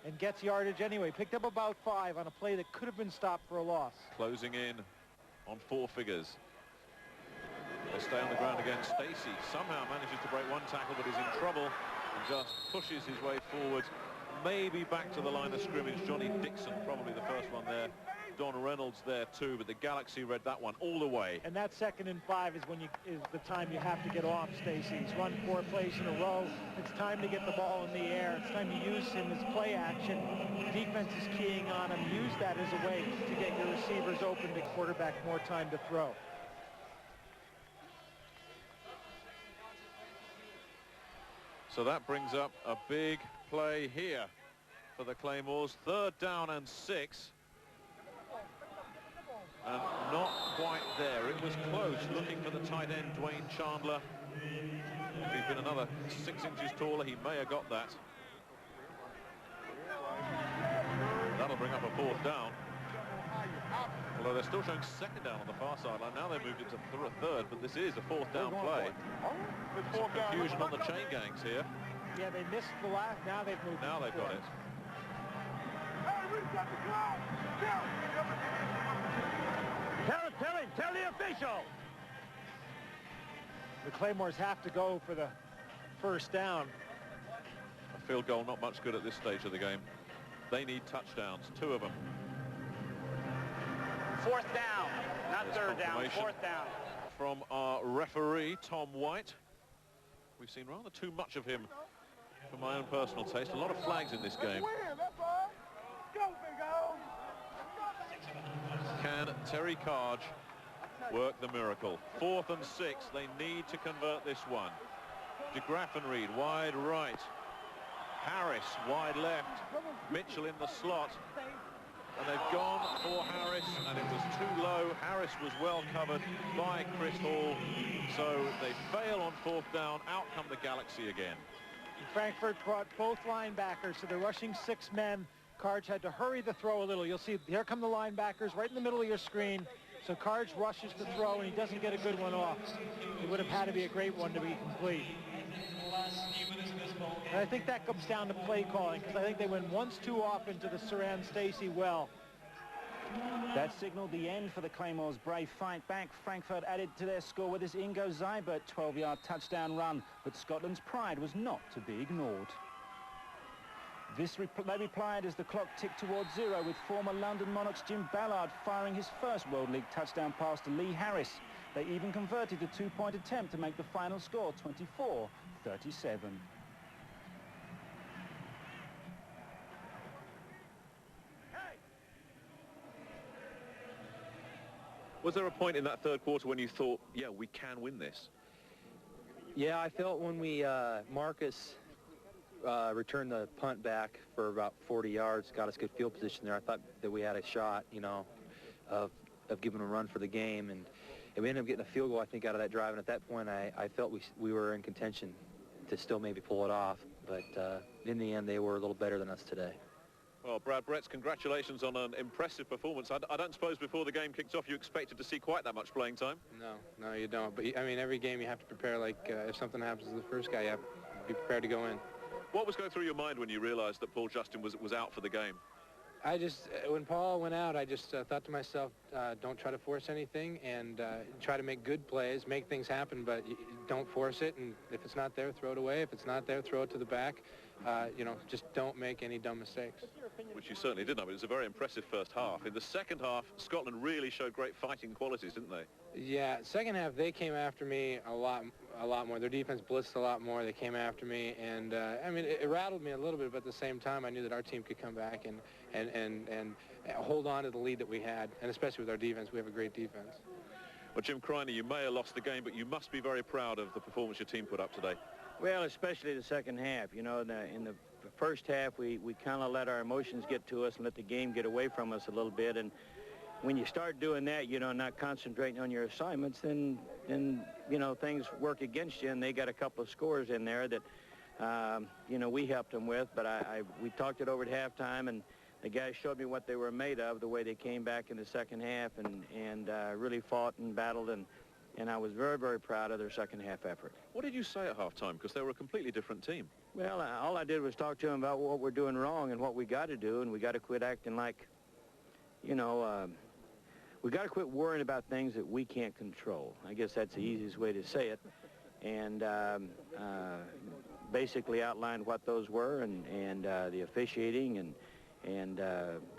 and gets yardage anyway. Picked up about 5 on a play that could have been stopped for a loss. Closing in on 4 figures. They stay on the ground again. Stacey somehow manages to break one tackle, but is in trouble and just pushes his way forward. Maybe back to the line of scrimmage. Johnny Dixon, probably the first one there. Don Reynolds there too, but the Galaxy read that one all the way. And that 2nd and 5 is when is the time you have to get off Stacey. He's run 4 plays in a row. It's time to get the ball in the air. It's time to use him as play action. Defense is keying on him. Use that as a way to get your receivers open, to quarterback more time to throw. So that brings up a big play here for the Claymores. 3rd down and 6. And not quite there. It was close, looking for the tight end, Dwayne Chandler. If he'd been another 6 inches taller, he may have got that. That'll bring up a 4th down. Although they're still showing 2nd down on the far sideline. Now they've moved it to 3rd, but this is a 4th down play. Some confusion on the chain gangs here. Yeah, they missed the last. Now they've moved. Now they've got it. Tell the official. The Claymores have to go for the 1st down. A field goal not much good at this stage of the game. They need touchdowns, 2 of them. 4th down, not There's 3rd down, 4th down. From our referee, Tom White. We've seen rather too much of him for my own personal taste. A lot of flags in this game. Can Terry Carge work the miracle? 4th and 6. They need to convert this one. DeGraff and Reed wide right. Harris wide left. Mitchell in the slot. And they've gone for Harris, and it was too low. Harris was well covered by Chris Hall. So they fail on 4th down. Out come the Galaxy again. Frankfurt brought both linebackers, so they're rushing 6 men. Carge had to hurry the throw a little. You'll see here come the linebackers right in the middle of your screen. So Carge rushes the throw, and he doesn't get a good one off. It would have had to be a great one to be complete. And I think that comes down to play calling, because I think they went once too often to the Saran Stacey well. That signaled the end for the Claymores' brave fight back. Frankfurt added to their score with his Ingo Seibert 12-yard touchdown run, but Scotland's pride was not to be ignored. They replied as the clock ticked towards 0, with former London Monarchs Jim Ballard firing his first World League touchdown pass to Lee Harris. They even converted the 2-point attempt to make the final score 24-37. Was there a point in that 3rd quarter when you thought, yeah, we can win this? Yeah, I felt when we, Marcus returned the punt back for about 40 yards, got us good field position there. I thought that we had a shot, you know. of giving a run for the game, and we ended up getting a field goal, I think, out of that drive. And at that point, I felt we were in contention to still maybe pull it off. But in the end, they were a little better than us today. Well, Brad Bretz, congratulations on an impressive performance. I don't suppose before the game kicked off you expected to see quite that much playing time? No, you don't. But, I mean, every game you have to prepare like if something happens to the first guy, you have to be prepared to go in. What was going through your mind when you realized that Paul Justin was out for the game? I just, when Paul went out, I just thought to myself, don't try to force anything, and try to make good plays, make things happen, but don't force it. And if it's not there, throw it away. If it's not there, throw it to the back. You know, just don't make any dumb mistakes. Which you certainly didn't. I mean, it was a very impressive first half. In the second half, Scotland really showed great fighting qualities, didn't they? Yeah, second half, they came after me a lot more. Their defense blitzed a lot more. They came after me, and I mean, it rattled me a little bit, but at the same time, I knew that our team could come back and hold on to the lead that we had, and especially with our defense. We have a great defense. Well, Jim Kreiner, you may have lost the game, but you must be very proud of the performance your team put up today. Well, especially the second half. You know, in the first half, we kind of let our emotions get to us and let the game get away from us a little bit. And when you start doing that, you know, not concentrating on your assignments, then you know, things work against you. And they got a couple of scores in there that, you know, we helped them with. But we talked it over at halftime, and the guys showed me what they were made of, the way they came back in the second half and really fought and battled. And I was very, very proud of their second half effort. What did you say at halftime? Because they were a completely different team. Well, all I did was talk to them about what we're doing wrong and what we got to do, and we got to quit acting like, you know, we got to quit worrying about things that we can't control. I guess that's the easiest way to say it. And basically outlined what those were and the officiating and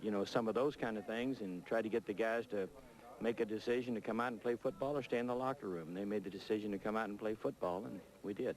you know, some of those kind of things, and tried to get the guys to make a decision to come out and play football or stay in the locker room. They made the decision to come out and play football, and we did.